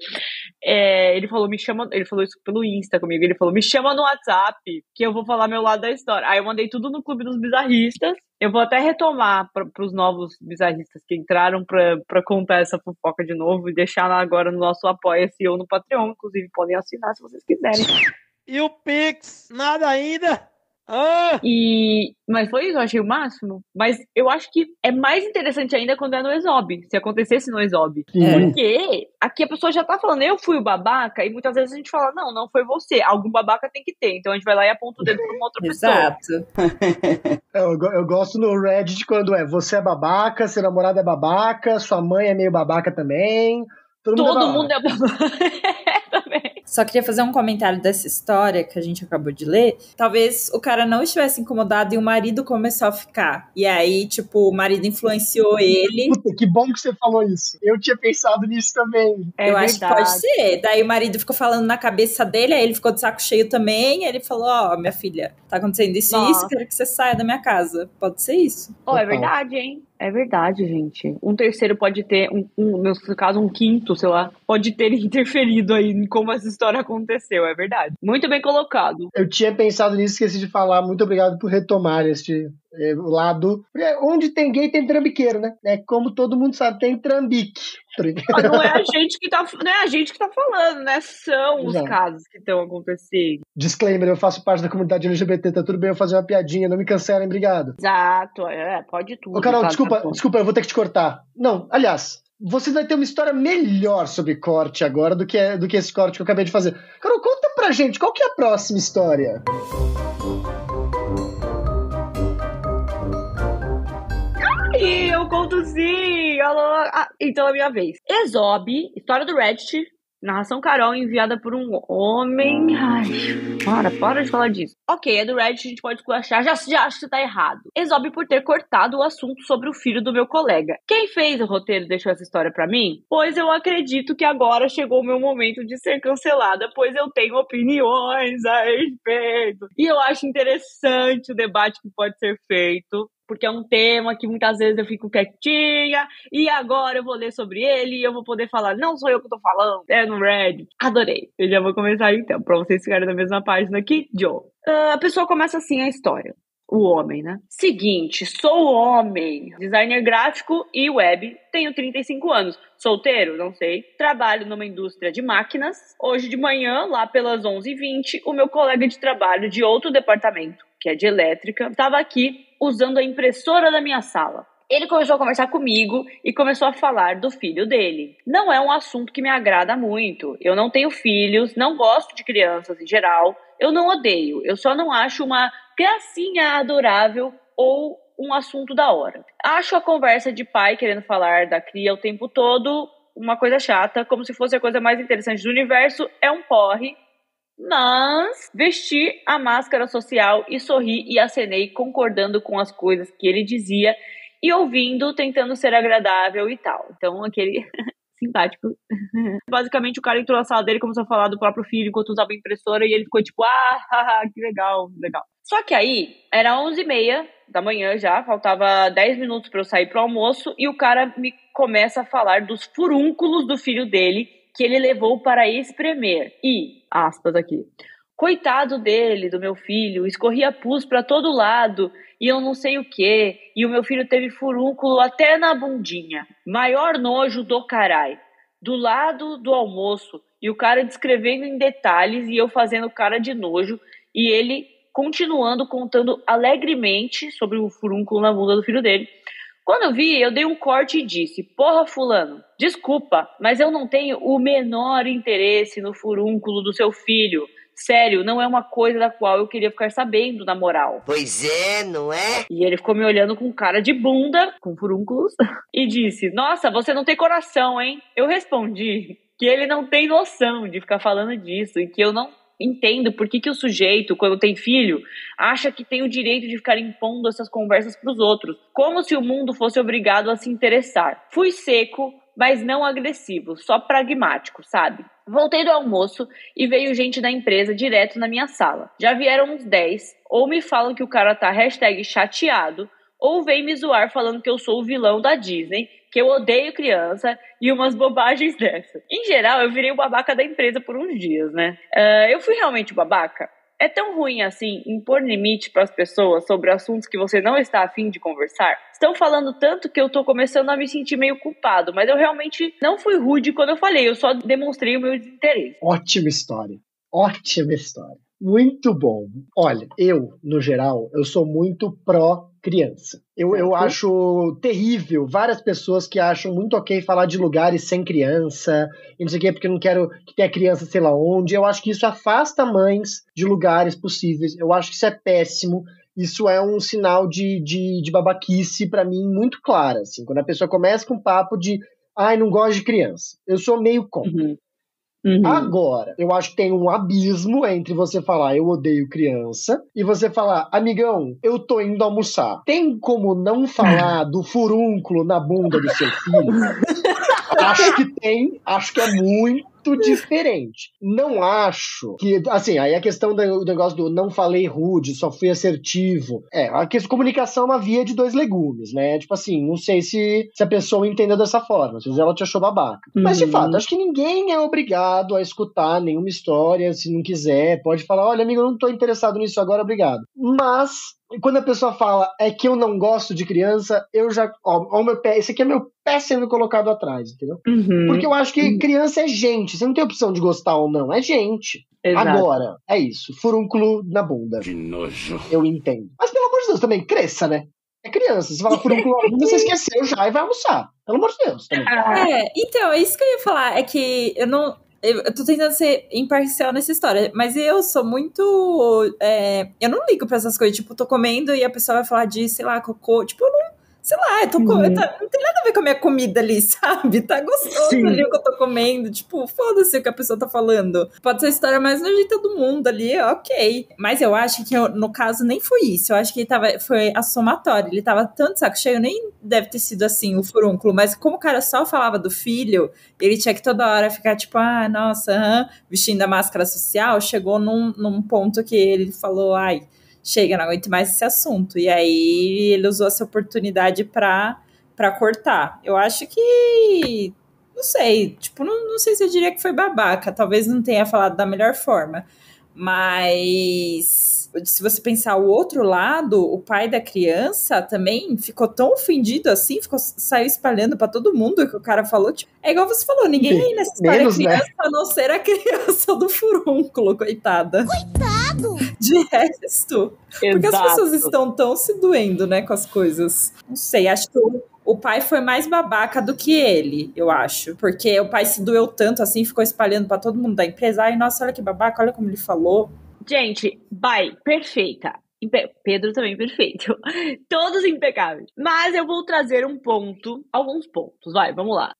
Ele falou isso pelo Insta comigo, ele falou, me chama no WhatsApp, que eu vou falar meu lado da história. Aí eu mandei tudo no Clube dos Bizarristas, eu vou até retomar pros novos bizarristas que entraram pra contar essa fofoca de novo e deixar lá agora no nosso Apoia-se ou no Patreon, inclusive podem assinar se vocês quiserem. E o Pix? Nada ainda? Mas foi isso, eu achei o máximo. Mas eu acho que é mais interessante ainda quando é no exob, se acontecesse no exob. Porque aqui a pessoa já tá falando, eu fui o babaca, e muitas vezes a gente fala, não foi você, algum babaca tem que ter. Então a gente vai lá e aponta o dedo pra uma outra pessoa. Exato. Eu gosto no Reddit quando você é babaca, seu namorado é babaca, sua mãe é meio babaca também. Todo mundo é babaca. também. Só queria fazer um comentário dessa história que a gente acabou de ler. Talvez o cara não estivesse incomodado e o marido começou a ficar. E aí, tipo, o marido influenciou ele. Puta, que bom que você falou isso. Eu tinha pensado nisso também. Eu acho que pode ser. Daí o marido ficou falando na cabeça dele, aí ele ficou de saco cheio também. Aí ele falou, minha filha, tá acontecendo isso e isso, quero que você saia da minha casa. Pode ser isso. É verdade, hein? É verdade, gente. Um terceiro pode ter, no meu caso, um quinto, sei lá, pode ter interferido aí em como essa história aconteceu, é verdade. Muito bem colocado. Eu tinha pensado nisso, esqueci de falar. Muito obrigado por retomar este lado. Onde tem gay, tem trambiqueiro, né? Como todo mundo sabe, tem trambique. Mas não é a gente que tá, falando, né? São os casos que estão acontecendo. Disclaimer, eu faço parte da comunidade LGBT, tá tudo bem eu fazer uma piadinha, não me cancelem, obrigado. Exato, pode tudo. Ô, Carol, desculpa, eu vou ter que te cortar. Não, aliás, você vai ter uma história melhor sobre corte agora do que esse corte que eu acabei de fazer. Carol, conta pra gente, qual que é a próxima história? Eu conto sim! Alô? Então é a minha vez. Esobe, história do Reddit, narração Carol, enviada por um homem... Ai, para de falar disso. Ok, é do Reddit, a gente pode esculachar, já acho que tá errado. Esobe por ter cortado o assunto sobre o filho do meu colega. Quem fez o roteiro e deixou essa história pra mim? Pois eu acredito que agora chegou o meu momento de ser cancelada, pois eu tenho opiniões a respeito. E eu acho interessante o debate que pode ser feito, porque é um tema que muitas vezes eu fico quietinha, e agora eu vou ler sobre ele, e eu vou poder falar, não sou eu que tô falando, é no Reddit. Adorei. Eu já vou começar então, pra vocês ficarem na mesma página que Joe. A pessoa começa assim a história. O homem, né? Seguinte, sou homem, designer gráfico e web, tenho 35 anos. Solteiro? Não sei. Trabalho numa indústria de máquinas. Hoje de manhã, lá pelas 11h20, o meu colega de trabalho de outro departamento, que é de elétrica, estava aqui usando a impressora da minha sala. Ele começou a conversar comigo e começou a falar do filho dele. Não é um assunto que me agrada muito. Eu não tenho filhos, não gosto de crianças em geral. Eu não odeio, eu só não acho uma gracinha adorável ou um assunto da hora. Acho a conversa de pai querendo falar da cria o tempo todo uma coisa chata, como se fosse a coisa mais interessante do universo. É um porre. Mas vesti a máscara social e sorri e acenei concordando com as coisas que ele dizia e ouvindo, tentando ser agradável e tal. Então, aquele simpático. Basicamente, o cara entrou na sala dele e começou a falar do próprio filho enquanto usava a impressora e ele ficou tipo, que legal. Só que aí, era 11h30 da manhã já, faltava 10 minutos para eu sair pro almoço e o cara me começa a falar dos furúnculos do filho dele que ele levou para espremer. E, aspas aqui, coitado dele, do meu filho, escorria pus para todo lado e eu não sei o que, e o meu filho teve furúnculo até na bundinha. Maior nojo do carai. Do lado do almoço, e o cara descrevendo em detalhes e eu fazendo cara de nojo, e ele continuando contando alegremente sobre o furúnculo na bunda do filho dele. Quando eu vi, eu dei um corte e disse, porra fulano, desculpa, mas eu não tenho o menor interesse no furúnculo do seu filho. Sério, não é uma coisa da qual eu queria ficar sabendo, na moral. Pois é, não é? E ele ficou me olhando com cara de bunda, com furúnculos, e disse, nossa, você não tem coração, hein? Eu respondi que ele não tem noção de ficar falando disso e que eu não entendo por que o sujeito, quando tem filho, acha que tem o direito de ficar impondo essas conversas pros outros, como se o mundo fosse obrigado a se interessar. Fui seco, mas não agressivo, só pragmático, sabe? Voltei do almoço e veio gente da empresa direto na minha sala. Já vieram uns 10, ou me falam que o cara tá #chateado, ou vem me zoar falando que eu sou o vilão da Disney, que eu odeio criança e umas bobagens dessas. Em geral, eu virei o babaca da empresa por uns dias, né? Eu fui realmente babaca? É tão ruim assim impor limite para as pessoas sobre assuntos que você não está afim de conversar? Estão falando tanto que eu tô começando a me sentir meio culpado, mas eu realmente não fui rude quando eu falei, eu só demonstrei o meu desinteresse. Ótima história. Muito bom. Olha, eu, no geral, eu sou muito pró-criança. Eu acho terrível várias pessoas que acham muito ok falar de lugares sem criança, e não sei o quê, porque eu não quero que tenha criança sei lá onde. Eu acho que isso afasta mães de lugares possíveis. Eu acho que isso é péssimo. Isso é um sinal de babaquice, pra mim, muito claro. Assim, quando a pessoa começa com um papo de não gosto de criança. Eu sou meio contra. Agora, eu acho que tem um abismo entre você falar eu odeio criança e você falar, amigão, eu tô indo almoçar. Tem como não falar do furúnculo na bunda do seu filho? Acho que tem, acho que é muito diferente. Não acho que, assim, aí a questão do negócio do não falei rude, só fui assertivo. A comunicação é uma via de dois legumes, né? Tipo assim, não sei se a pessoa entendeu dessa forma, se ela te achou babaca. Mas, de fato, acho que ninguém é obrigado a escutar nenhuma história, se não quiser. Pode falar, olha, amigo, eu não tô interessado nisso agora, obrigado. Mas quando a pessoa fala é que eu não gosto de criança, eu já... Ó, meu pé, esse aqui é meu pé sendo colocado atrás, entendeu? Porque eu acho que criança é gente. Você não tem opção de gostar ou não. É gente. Exato. Agora, é isso. Furúnculo na bunda. Que nojo. Eu entendo. Mas, pelo amor de Deus, também, cresça, né? É criança. Você fala furúnculo na bunda, você esqueceu já e vai almoçar. Pelo amor de Deus. Também. Então, é isso que eu ia falar. É que eu não... Eu tô tentando ser imparcial nessa história, mas eu sou muito... eu não ligo pra essas coisas. Tipo, tô comendo e a pessoa vai falar de, sei lá, cocô. Tipo, eu não... Sei lá, não tem nada a ver com a minha comida ali, sabe? Tá gostoso ali o que eu tô comendo. Tipo, foda-se o que a pessoa tá falando. Pode ser a história mais nojenta do mundo ali, ok. Mas eu acho que, no caso, nem foi isso. Eu acho que foi a somatória. Ele tava tanto saco cheio, nem deve ter sido assim, o furúnculo. Mas como o cara só falava do filho, ele tinha que toda hora ficar tipo, nossa, vestindo a máscara social. Chegou num ponto que ele falou, chega, não aguento mais esse assunto. E aí ele usou essa oportunidade pra cortar. Eu acho que... Não sei. Tipo, não sei se eu diria que foi babaca. Talvez não tenha falado da melhor forma. Mas... Se você pensar o outro lado, o pai da criança também ficou tão ofendido assim, saiu espalhando pra todo mundo que o cara falou. Tipo, é igual você falou, ninguém aí nessa história é criança, né? A não ser a criança do furúnculo, coitada. Coitado! De resto. Exato. Porque as pessoas estão tão se doendo, né, com as coisas. Não sei, acho que o pai foi mais babaca do que ele, eu acho. Porque o pai se doeu tanto assim, ficou espalhando pra todo mundo da empresa. Nossa, olha que babaca, olha como ele falou. Gente, perfeita. Pedro também perfeito. Todos impecáveis. Mas eu vou trazer alguns pontos. Vamos lá.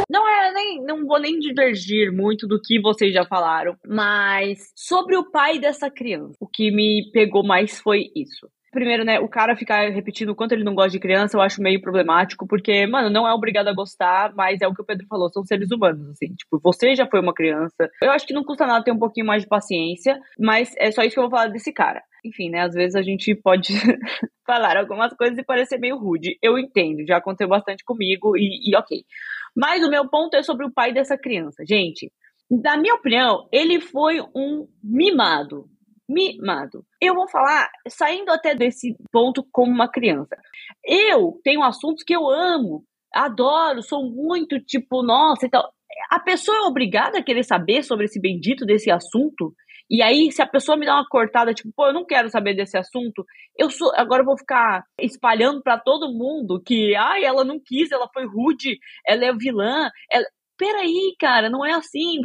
Não vou nem divergir muito do que vocês já falaram, mas sobre o pai dessa criança, o que me pegou mais foi isso. Primeiro, né, o cara ficar repetindo o quanto ele não gosta de criança, eu acho meio problemático, porque, mano, não é obrigado a gostar, mas é o que o Pedro falou, são seres humanos, assim, tipo, você já foi uma criança, eu acho que não custa nada ter um pouquinho mais de paciência, mas é só isso que eu vou falar desse cara. Enfim, né, às vezes a gente pode falar algumas coisas e parecer meio rude, eu entendo, já aconteceu bastante comigo e ok. Mas o meu ponto é sobre o pai dessa criança. Gente, na minha opinião, ele foi um mimado. Eu vou falar, saindo até desse ponto como uma criança. Eu tenho assuntos que eu amo, adoro, sou muito tipo, nossa e tal. A pessoa é obrigada a querer saber sobre esse bendito desse assunto? E aí, se a pessoa me dá uma cortada, tipo, eu não quero saber desse assunto, agora eu vou ficar espalhando pra todo mundo que, ela não quis, ela foi rude, ela é vilã, Peraí, cara, não é assim.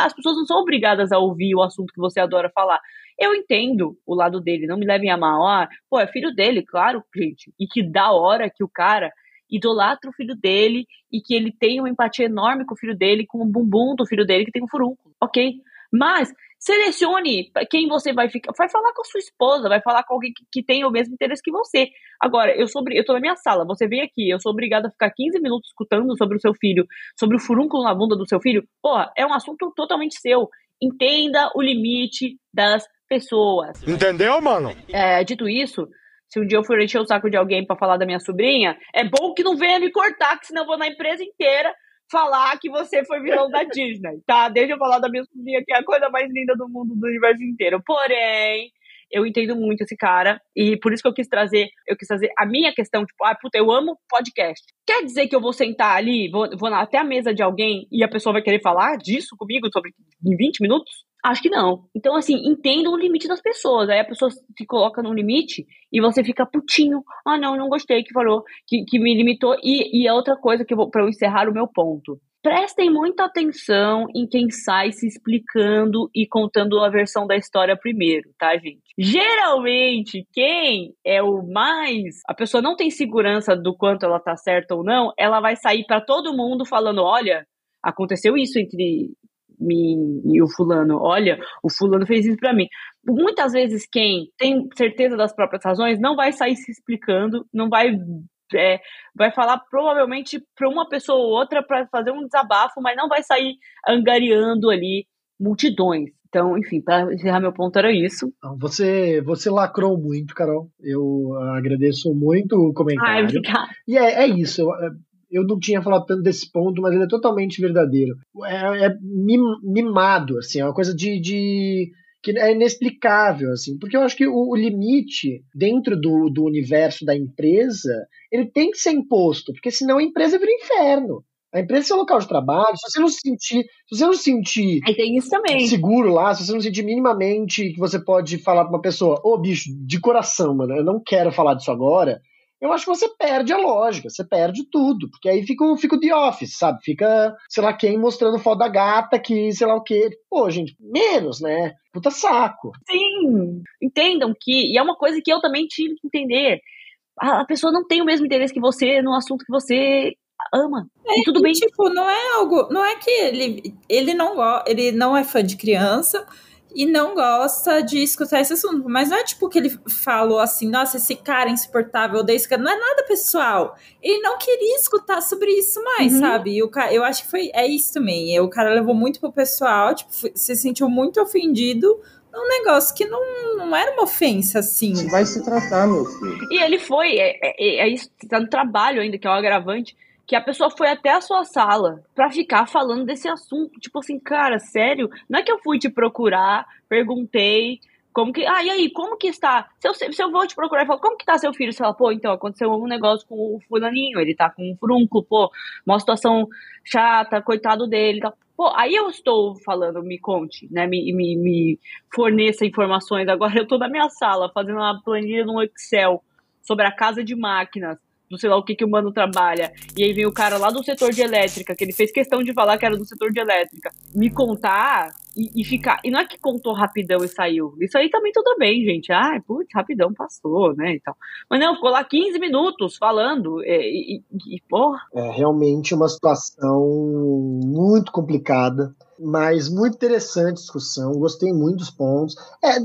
As pessoas não são obrigadas a ouvir o assunto que você adora falar. Eu entendo o lado dele, não me levem a mal. É filho dele, claro, gente. E que da hora que o cara idolatra o filho dele e que ele tem uma empatia enorme com o filho dele, com o bumbum do filho dele que tem um furúnculo, ok? Mas selecione quem você vai ficar. Vai falar com a sua esposa, vai falar com alguém que tem o mesmo interesse que você. Agora, eu tô na minha sala, você vem aqui, eu sou obrigada a ficar 15 minutos escutando sobre o seu filho, sobre o furúnculo na bunda do seu filho. Porra, é um assunto totalmente seu. Entenda o limite das pessoas. Entendeu, mano? Dito isso, se um dia eu for encher o saco de alguém pra falar da minha sobrinha, é bom que não venha me cortar, que senão eu vou na empresa inteira falar que você foi vilão da Disney, tá? Deixa eu falar da minha sobrinha, que é a coisa mais linda do mundo, do universo inteiro. Porém, eu entendo muito esse cara, e por isso que eu quis trazer a minha questão, tipo, eu amo podcast. Quer dizer que eu vou sentar ali, vou até a mesa de alguém, e a pessoa vai querer falar disso comigo em 20 minutos? Acho que não. Então, assim, entenda o limite das pessoas. Aí a pessoa se coloca num limite e você fica putinho. Não gostei que falou, que me limitou. E é outra coisa pra eu encerrar o meu ponto. Prestem muita atenção em quem sai se explicando e contando a versão da história primeiro, tá, gente? Geralmente, quem é o mais... A pessoa não tem segurança do quanto ela tá certa ou não, ela vai sair pra todo mundo falando, olha, aconteceu isso entre e o fulano, olha, o fulano fez isso pra mim. Muitas vezes quem tem certeza das próprias razões não vai sair se explicando, não vai falar provavelmente para uma pessoa ou outra para fazer um desabafo, mas não vai sair angariando ali multidões. Então, enfim, para encerrar meu ponto era isso. Você lacrou muito, Carol. Eu agradeço muito o comentário. Obrigada. E é isso. Eu não tinha falado tanto desse ponto, mas ele é totalmente verdadeiro. É mimado, assim, é uma coisa que é inexplicável, assim, porque eu acho que o limite dentro do universo da empresa, ele tem que ser imposto, porque senão a empresa vira inferno. A empresa é seu local de trabalho, se você não se sentir aí tem isso também. Seguro lá, se você não sentir minimamente que você pode falar pra uma pessoa, bicho, de coração, mano, eu não quero falar disso agora, eu acho que você perde a lógica, você perde tudo, porque aí fica o The Office, sabe? Fica, sei lá quem, mostrando foto da gata que, sei lá o quê. Pô, gente, menos, né? Puta saco. Sim, entendam que, e é uma coisa que eu também tive que entender, a pessoa não tem o mesmo interesse que você no assunto que você ama. E tudo bem. Tipo, não é que ele não é fã de criança e não gosta de escutar esse assunto, mas não é tipo que ele falou assim, nossa, esse cara é insuportável, odeio esse cara, não é nada pessoal. Ele não queria escutar sobre isso mais, sabe? E eu acho que é isso também. O cara levou muito pro pessoal, tipo, se sentiu muito ofendido num negócio que não era uma ofensa, assim. Você vai se tratar, meu filho. E ele foi, isso, tá no trabalho ainda, que é o agravante, que a pessoa foi até a sua sala pra ficar falando desse assunto. Tipo assim, cara, sério? Não é que eu fui te procurar, perguntei como que... e aí, como que está? Se eu vou te procurar e falar, como que tá seu filho? Você fala, pô, então, aconteceu um negócio com o fulaninho, ele tá com um furúnculo, pô, uma situação chata, coitado dele e tal. Pô, aí eu estou falando, me conte, né, me forneça informações. Agora eu tô na minha sala fazendo uma planilha no Excel sobre a casa de máquinas, não sei lá o que o mano trabalha, e aí vem o cara lá do setor de elétrica, que ele fez questão de falar que era do setor de elétrica, me contar e ficar, e não é que contou rapidão e saiu, isso aí também tudo bem, gente, putz, rapidão passou, né, e tal, mas não, ficou lá 15 minutos falando, e porra. É realmente uma situação muito complicada, mas muito interessante a discussão, gostei muito dos pontos.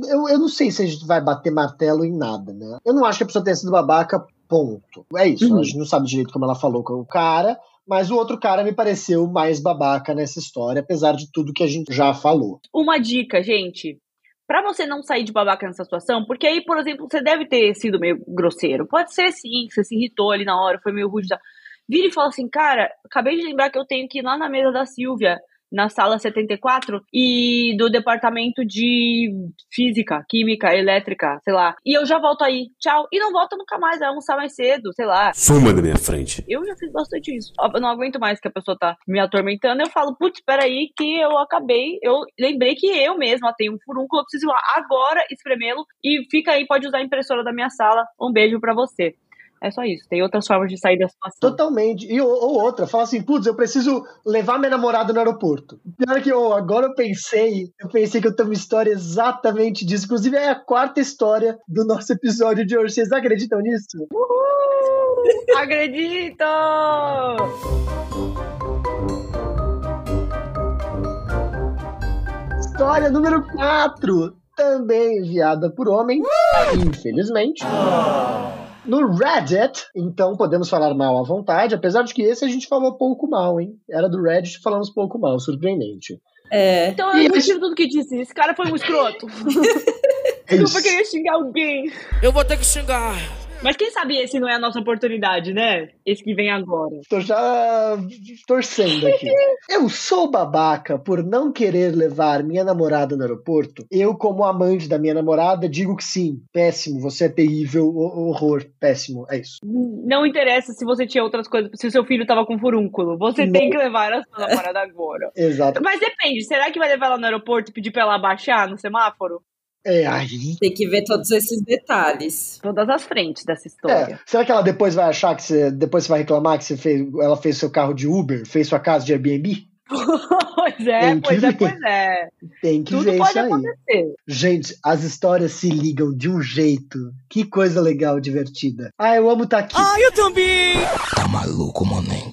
Eu não sei se a gente vai bater martelo em nada, né, eu não acho que a pessoa tenha sido babaca, ponto. É isso, a gente não sabe direito como ela falou com o cara, mas o outro cara me pareceu mais babaca nessa história, apesar de tudo que a gente já falou. Uma dica, gente, pra você não sair de babaca nessa situação, porque aí, por exemplo, você deve ter sido meio grosseiro, pode ser sim, você se irritou ali na hora, foi meio rude, vira e fala assim, cara, acabei de lembrar que eu tenho que ir lá na mesa da Silvia, na sala 74, e do departamento de física, química, elétrica, sei lá. E eu já volto aí, tchau. E não volta nunca mais, vai almoçar mais cedo, sei lá. Suma da minha frente. Eu já fiz bastante isso. Eu não aguento mais que a pessoa tá me atormentando. Eu falo, putz, peraí, que eu lembrei que eu mesma tenho um furúnculo, eu preciso ir lá agora espremê-lo. E fica aí, pode usar a impressora da minha sala. Um beijo pra você. É só isso, tem outras formas de sair da situação. Totalmente. Ou outra, fala assim, putz, eu preciso levar minha namorada no aeroporto. Pior que agora eu pensei que eu tenho uma história exatamente disso. Inclusive é a 4ª história do nosso episódio de hoje. Vocês acreditam nisso? Uhul! Acredito! História número 4, também enviada por homem, infelizmente. No Reddit, então podemos falar mal à vontade, apesar de que esse a gente falou pouco mal, hein? Era do Reddit, falamos pouco mal, surpreendente. Então eu retiro tudo que disse, esse cara foi um escroto. Desculpa, queria xingar alguém. Eu vou ter que xingar. Mas quem sabe esse não é a nossa oportunidade, né? Esse que vem agora. Tô já torcendo aqui. Eu sou babaca por não querer levar minha namorada no aeroporto. Eu, como amante da minha namorada, digo que sim. Péssimo, você é terrível, horror, péssimo, é isso. Não interessa se você tinha outras coisas, se o seu filho tava com furúnculo. Você tem que levar a sua namorada agora. Exato. Mas depende, será que vai levar ela no aeroporto e pedir pra ela baixar no semáforo? Aí. Tem que ver todos esses detalhes. Todas as frentes dessa história. Será que ela depois vai achar que depois você vai reclamar que ela fez seu carro de Uber, fez sua casa de Airbnb? Pois é. Tem que tudo ver pode isso aí. acontecer. Gente, as histórias se ligam de um jeito. Que coisa legal, divertida. Eu amo estar aqui. Eu também! Tá maluco, Moneng?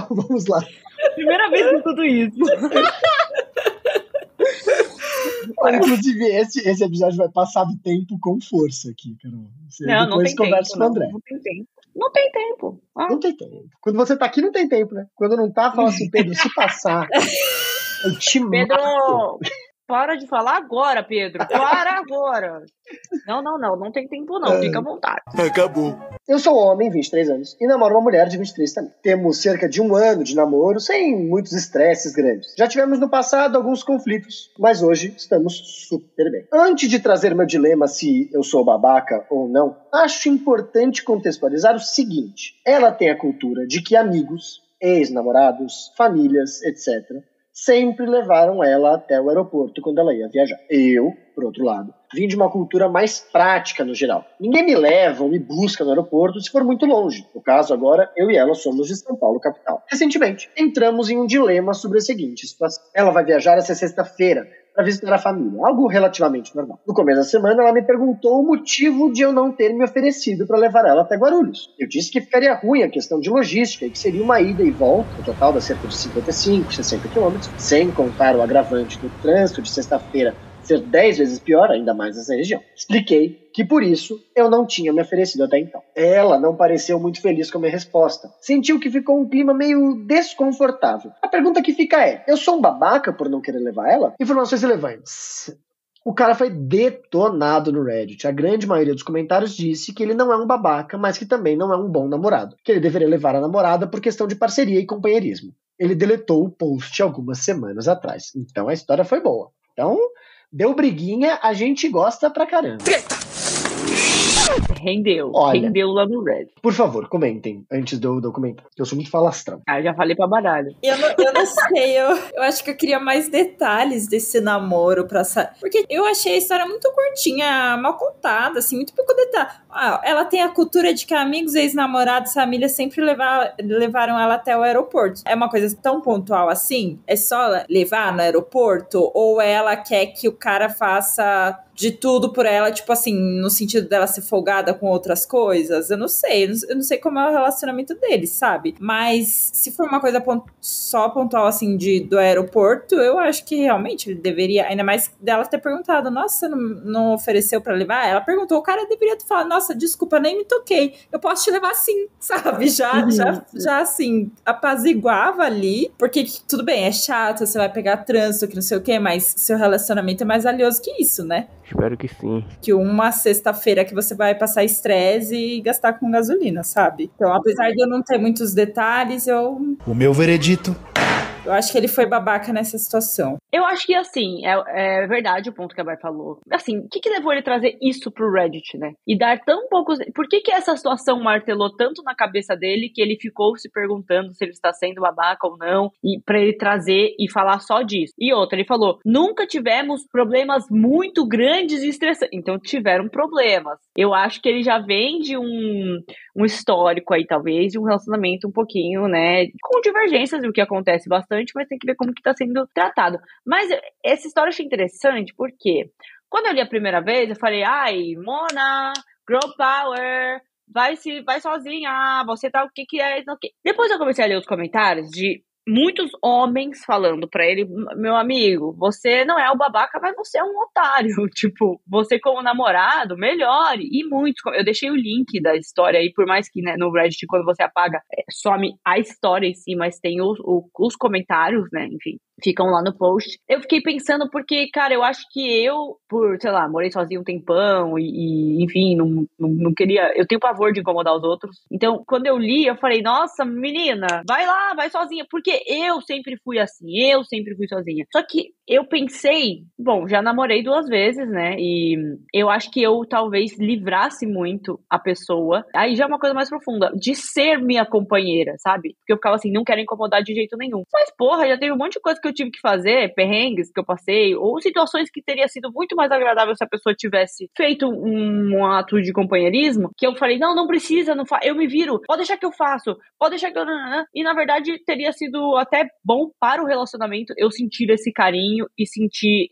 Vamos lá. Primeira vez que eu escuto isso. Olha, inclusive, esse episódio vai passar do tempo com força aqui, Carol. Você não tem conversa tempo, com o André. não tem tempo. Não tem tempo. Não tem tempo. Quando você tá aqui, não tem tempo, né? Quando não tá, fala assim, Pedro, se passar, eu te Pedro, mato. para de falar agora, Pedro. Para agora. Não tem tempo não, fica à vontade. Acabou. Eu sou homem, 23 anos, e namoro uma mulher de 23 também. Temos cerca de 1 ano de namoro, sem muitos estresses grandes. Já tivemos no passado alguns conflitos, mas hoje estamos super bem. Antes de trazer meu dilema se eu sou babaca ou não, acho importante contextualizar o seguinte. Ela tem a cultura de que amigos, ex-namorados, famílias, etc., sempre levaram ela até o aeroporto quando ela ia viajar. Eu, por outro lado, vim de uma cultura mais prática no geral. Ninguém me leva ou me busca no aeroporto se for muito longe. No caso, agora, eu e ela somos de São Paulo, capital. Recentemente, entramos em um dilema sobre a seguinte situação. Ela vai viajar essa sexta-feira para visitar a família, algo relativamente normal. No começo da semana, ela me perguntou o motivo de eu não ter me oferecido para levar ela até Guarulhos. Eu disse que ficaria ruim a questão de logística e que seria uma ida e volta, no total dá cerca de 55, 60 quilômetros, sem contar o agravante do trânsito de sexta-feira ser 10 vezes pior, ainda mais nessa região. Expliquei que por isso eu não tinha me oferecido até então. Ela não pareceu muito feliz com a minha resposta. Sentiu que ficou um clima meio desconfortável. A pergunta que fica é, eu sou um babaca por não querer levar ela? Informações relevantes. O cara foi detonado no Reddit. A grande maioria dos comentários disse que ele não é um babaca, mas que também não é um bom namorado. Que ele deveria levar a namorada por questão de parceria e companheirismo. Ele deletou o post algumas semanas atrás. Então a história foi boa. Então, deu briguinha, a gente gosta pra caramba. Rendeu lá no Reddit. Por favor, comentem antes de eu comentar. Eu sou muito falastrão. Ah, já falei pra baralho. Eu não sei, eu acho que eu queria mais detalhes desse namoro pra saber. Porque eu achei a história muito curtinha, mal contada, assim, muito pouco detalhe. Ela tem a cultura de que amigos, ex-namorados, família sempre levaram ela até o aeroporto. É uma coisa tão pontual assim? É só levar no aeroporto? Ou ela quer que o cara faça de tudo por ela, tipo assim, no sentido dela ser folgada com outras coisas? Eu não sei como é o relacionamento deles, sabe? Mas se for uma coisa só pontual, assim, do aeroporto, eu acho que realmente ele deveria, ainda mais dela ter perguntado, nossa, não ofereceu pra levar? Ela perguntou, o cara deveria ter falado, nossa, desculpa, nem me toquei, eu posso te levar sim, sabe? Já assim, apaziguava ali, porque tudo bem, é chato, você vai pegar trânsito, que não sei o quê, mas seu relacionamento é mais valioso que isso, né? Espero que sim. Que uma sexta-feira que você vai passar estresse e gastar com gasolina, sabe? Então, apesar de eu não ter muitos detalhes, O meu veredito... Eu acho que ele foi babaca nessa situação. Eu acho que, assim, é verdade o ponto que a Bai falou. Assim, o que levou ele a trazer isso pro Reddit, né? E dar tão poucos... Por que essa situação martelou tanto na cabeça dele que ele ficou se perguntando se ele está sendo babaca ou não, e pra ele trazer e falar só disso? E outra, ele falou, nunca tivemos problemas muito grandes e estressantes. Então, tiveram problemas. Eu acho que ele já vem de um histórico aí, talvez, de um relacionamento um pouquinho, né, com divergências, o que acontece bastante, mas tem que ver como que tá sendo tratado. Mas essa história eu achei interessante, porque quando eu li a primeira vez, eu falei, ai, Mona, girl power, vai sozinha, você tá o que é, não, que. Depois eu comecei a ler os comentários de muitos homens falando pra ele, meu amigo, você não é o babaca, mas você é um otário. Tipo, você como namorado, melhore. E muitos, eu deixei o link da história aí, por mais que, né, no Reddit, quando você apaga, some a história em si, mas tem os comentários, né, enfim, ficam lá no post. Eu fiquei pensando porque, cara, eu acho que eu, por, sei lá, morei sozinho um tempão e enfim, não queria, eu tenho pavor de incomodar os outros. Então, quando eu li, eu falei, nossa, menina, vai lá, vai sozinha, porque eu sempre fui assim, eu sempre fui sozinha. Só que eu pensei, bom, já namorei 2 vezes, né, e eu acho que eu talvez livrasse muito a pessoa, aí já é uma coisa mais profunda, de ser minha companheira, sabe? Porque eu ficava assim, não quero incomodar de jeito nenhum. Mas, porra, já teve um monte de coisa que eu tive que fazer, perrengues que eu passei, ou situações que teria sido muito mais agradável se a pessoa tivesse feito um ato de companheirismo, que eu falei, não precisa, eu me viro, pode deixar que eu faço, pode deixar que eu... E, na verdade, teria sido até bom para o relacionamento eu sentir esse carinho e sentir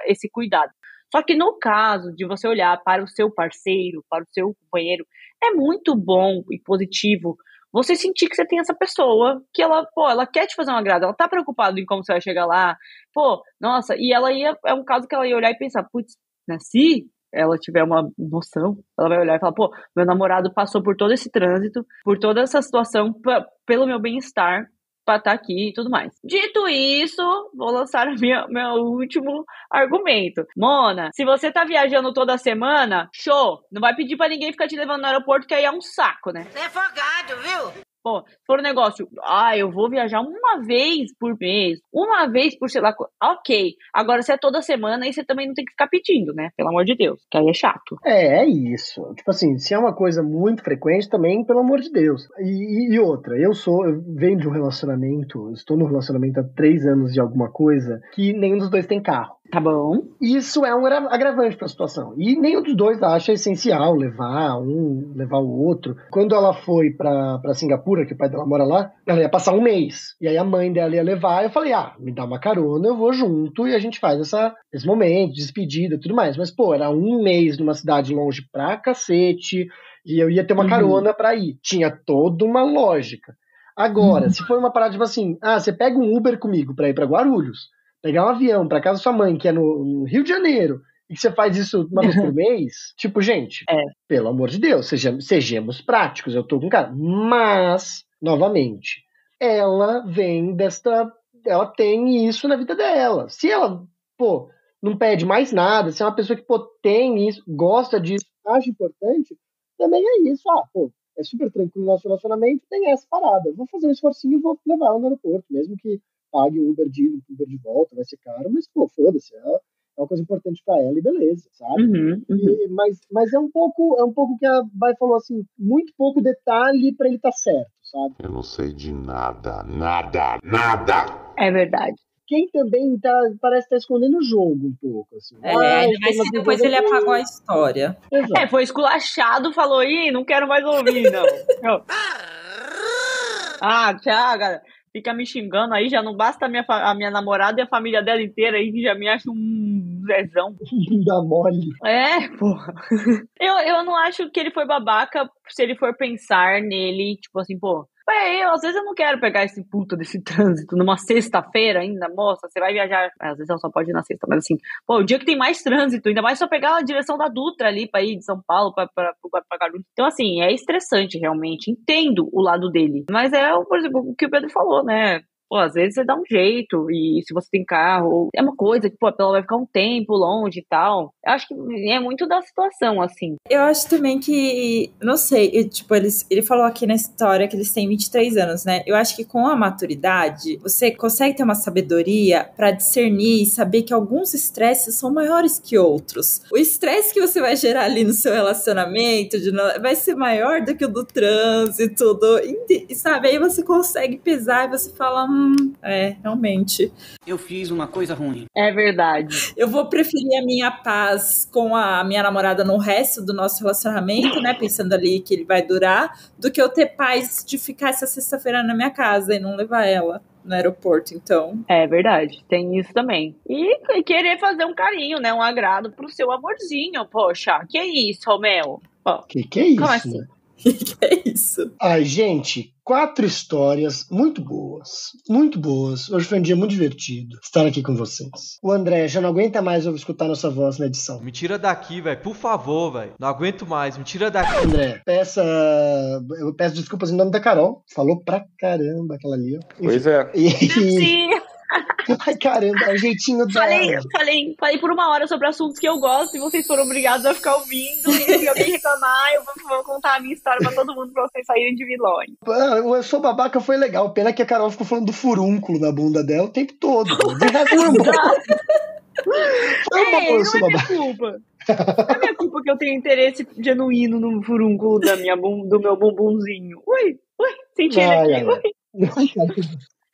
esse cuidado. Só que no caso de você olhar para o seu parceiro, para o seu companheiro, é muito bom e positivo você sentir que você tem essa pessoa, que ela quer te fazer um agrado, ela tá preocupada em como você vai chegar lá, nossa, e é um caso que ela ia olhar e pensar, putz, né, se ela tiver uma noção, ela vai olhar e falar, meu namorado passou por todo esse trânsito, por toda essa situação, pelo meu bem-estar, pra estar aqui e tudo mais. Dito isso, vou lançar meu último argumento. Mona, se você tá viajando toda semana, show! Não vai pedir pra ninguém ficar te levando no aeroporto, que aí é um saco, né? Você é folgado, viu? Se for um negócio, eu vou viajar uma vez por mês, uma vez por sei lá, ok. Agora, se é toda semana, aí você também não tem que ficar pedindo, né? Pelo amor de Deus, que aí é chato. É isso. Tipo assim, se é uma coisa muito frequente, também, pelo amor de Deus. E outra, eu venho de um relacionamento, estou num relacionamento há 3 anos de alguma coisa, que nenhum dos dois tem carro. Tá bom. Isso é um agravante pra situação. E nenhum dos dois acha essencial levar o outro. Quando ela foi pra Singapura, que o pai dela mora lá, ela ia passar um mês. E aí a mãe dela ia levar, eu falei, me dá uma carona, eu vou junto e a gente faz esse momento, despedida e tudo mais. Mas, era um mês numa cidade longe pra cacete, e eu ia ter uma carona pra ir. Tinha toda uma lógica. Agora, se for uma parada tipo assim, você pega um Uber comigo pra ir pra Guarulhos, pegar um avião pra casa da sua mãe, que é no Rio de Janeiro, e que você faz isso uma vez por mês, tipo, gente, pelo amor de Deus, sejamos práticos, eu tô com cara. Mas, novamente, ela ela tem isso na vida dela. Se ela, não pede mais nada, se é uma pessoa que, tem isso, gosta disso, acha importante, também é isso. É super tranquilo o nosso relacionamento, tem essa parada. Vou fazer um esforcinho e vou levar ela no aeroporto, mesmo que pague o Uber de volta, vai ser caro, mas, foda-se, é uma coisa importante pra ela e beleza, sabe? Mas é um pouco que a Bai falou, assim, muito pouco detalhe pra ele estar certo, sabe? Eu não sei de nada. É verdade. Quem também parece estar escondendo o jogo um pouco, assim. Ainda mais que depois ele apagou a história. Exato. Foi esculachado, falou, não quero mais ouvir, não. Tchau, galera. Fica me xingando aí, já não basta a minha namorada e a família dela inteira aí, que já me acha um zezão. Dá mole. Porra. Eu não acho que ele foi babaca se ele for pensar nele, tipo assim, às vezes eu não quero pegar esse puta desse trânsito numa sexta-feira ainda, moça, você vai viajar, às vezes ela só pode ir na sexta, mas assim, o dia que tem mais trânsito, ainda mais só pegar a direção da Dutra ali pra ir de São Paulo pra Guarulhos. Então assim, é estressante realmente, entendo o lado dele, mas por exemplo, o que o Pedro falou, né? Às vezes você dá um jeito, e se você tem carro, é uma coisa que, ela vai ficar um tempo longe e tal. Eu acho que é muito da situação, assim. Eu acho também que, não sei, ele falou aqui na história que eles têm 23 anos, né? Eu acho que com a maturidade, você consegue ter uma sabedoria pra discernir e saber que alguns estresses são maiores que outros. O estresse que você vai gerar ali no seu relacionamento vai ser maior do que o do trânsito, sabe? Aí você consegue pesar e você fala, realmente. Eu fiz uma coisa ruim. É verdade. Eu vou preferir a minha paz com a minha namorada no resto do nosso relacionamento, né? Pensando ali que ele vai durar, do que eu ter paz de ficar essa sexta-feira na minha casa e não levar ela no aeroporto, então. É verdade, tem isso também. E querer fazer um carinho, né? Um agrado pro seu amorzinho, poxa. Que é isso, Romeu? Que é isso? Como assim? Que é isso? Ai, gente, 4 histórias muito boas. Muito boas. Hoje foi um dia muito divertido estar aqui com vocês. O André já não aguenta mais ouvir escutar nossa voz na edição. Me tira daqui, velho. Por favor, velho. Não aguento mais. Me tira daqui. André, eu peço desculpas em nome da Carol. Falou pra caramba aquela ali, ó. Pois é. Sim. Ai, caramba, é o jeitinho dela. Falei por 1 hora sobre assuntos que eu gosto e vocês foram obrigados a ficar ouvindo. E se alguém reclamar, eu vou contar a minha história pra todo mundo, pra vocês saírem de vilões. Eu Sou Babaca foi legal. Pena que a Carol ficou falando do furúnculo na bunda dela o tempo todo. De resto, foi não é minha culpa. Não é minha culpa que eu tenho interesse genuíno no furúnculo do meu bumbumzinho. Ui, senti ele aqui.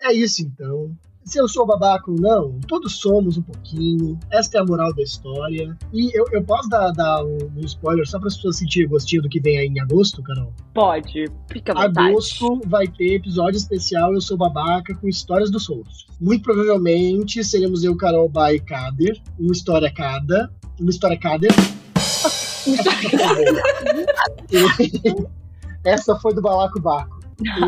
É isso, então. Se eu sou babaca ou não, todos somos um pouquinho. Esta é a moral da história. E eu posso dar um spoiler só para as pessoas sentirem gostinho do que vem aí em agosto, Carol? Pode, fica à vontade. Agosto vai ter episódio especial Eu Sou Babaca com histórias dos outros. Muito provavelmente seremos eu, Carol, Bai e Kader. Uma história cada. Essa foi do Balacobaco.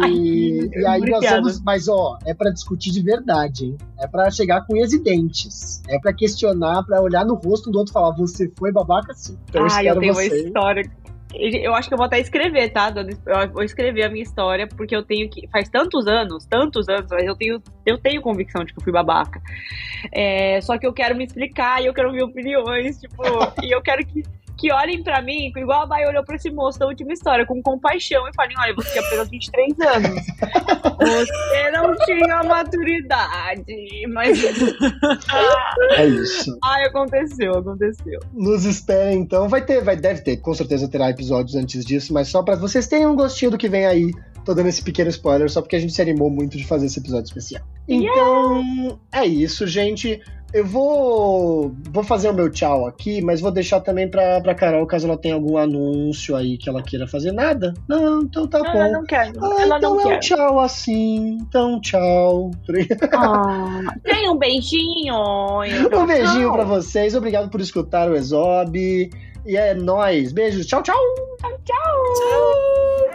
E aí nós vamos, mas é pra discutir de verdade, hein? É pra chegar com unhas e dentes. É pra questionar, pra olhar no rosto do outro e falar, você foi babaca sim. Então eu tenho uma história. Eu acho que eu vou até escrever, tá? Eu vou escrever a minha história, porque eu tenho que. Faz tantos anos, mas eu tenho convicção de que eu fui babaca. Só que eu quero me explicar e eu quero ouvir opiniões, tipo, e eu quero que olhem pra mim, igual a Bay olhou pra esse moço da última história, com compaixão, e falem, olha, você tinha apenas 23 anos. Você não tinha maturidade, mas... É isso. Aconteceu. Nos esperem, então. Deve ter, com certeza terá episódios antes disso, mas só pra vocês terem um gostinho do que vem aí. Tô dando esse pequeno spoiler só porque a gente se animou muito de fazer esse episódio especial. Então, é isso, gente. Eu vou fazer o meu tchau aqui, mas vou deixar também pra Carol, caso ela tenha algum anúncio aí que ela queira fazer. Nada? Não, então tá bom. Ela não quer. Ela então não quer. Um tchau assim. Então, tchau. Tem um beijinho. Um beijinho pra vocês. Obrigado por escutar o Exob. E é nóis. Beijos. Tchau, tchau. Tchau.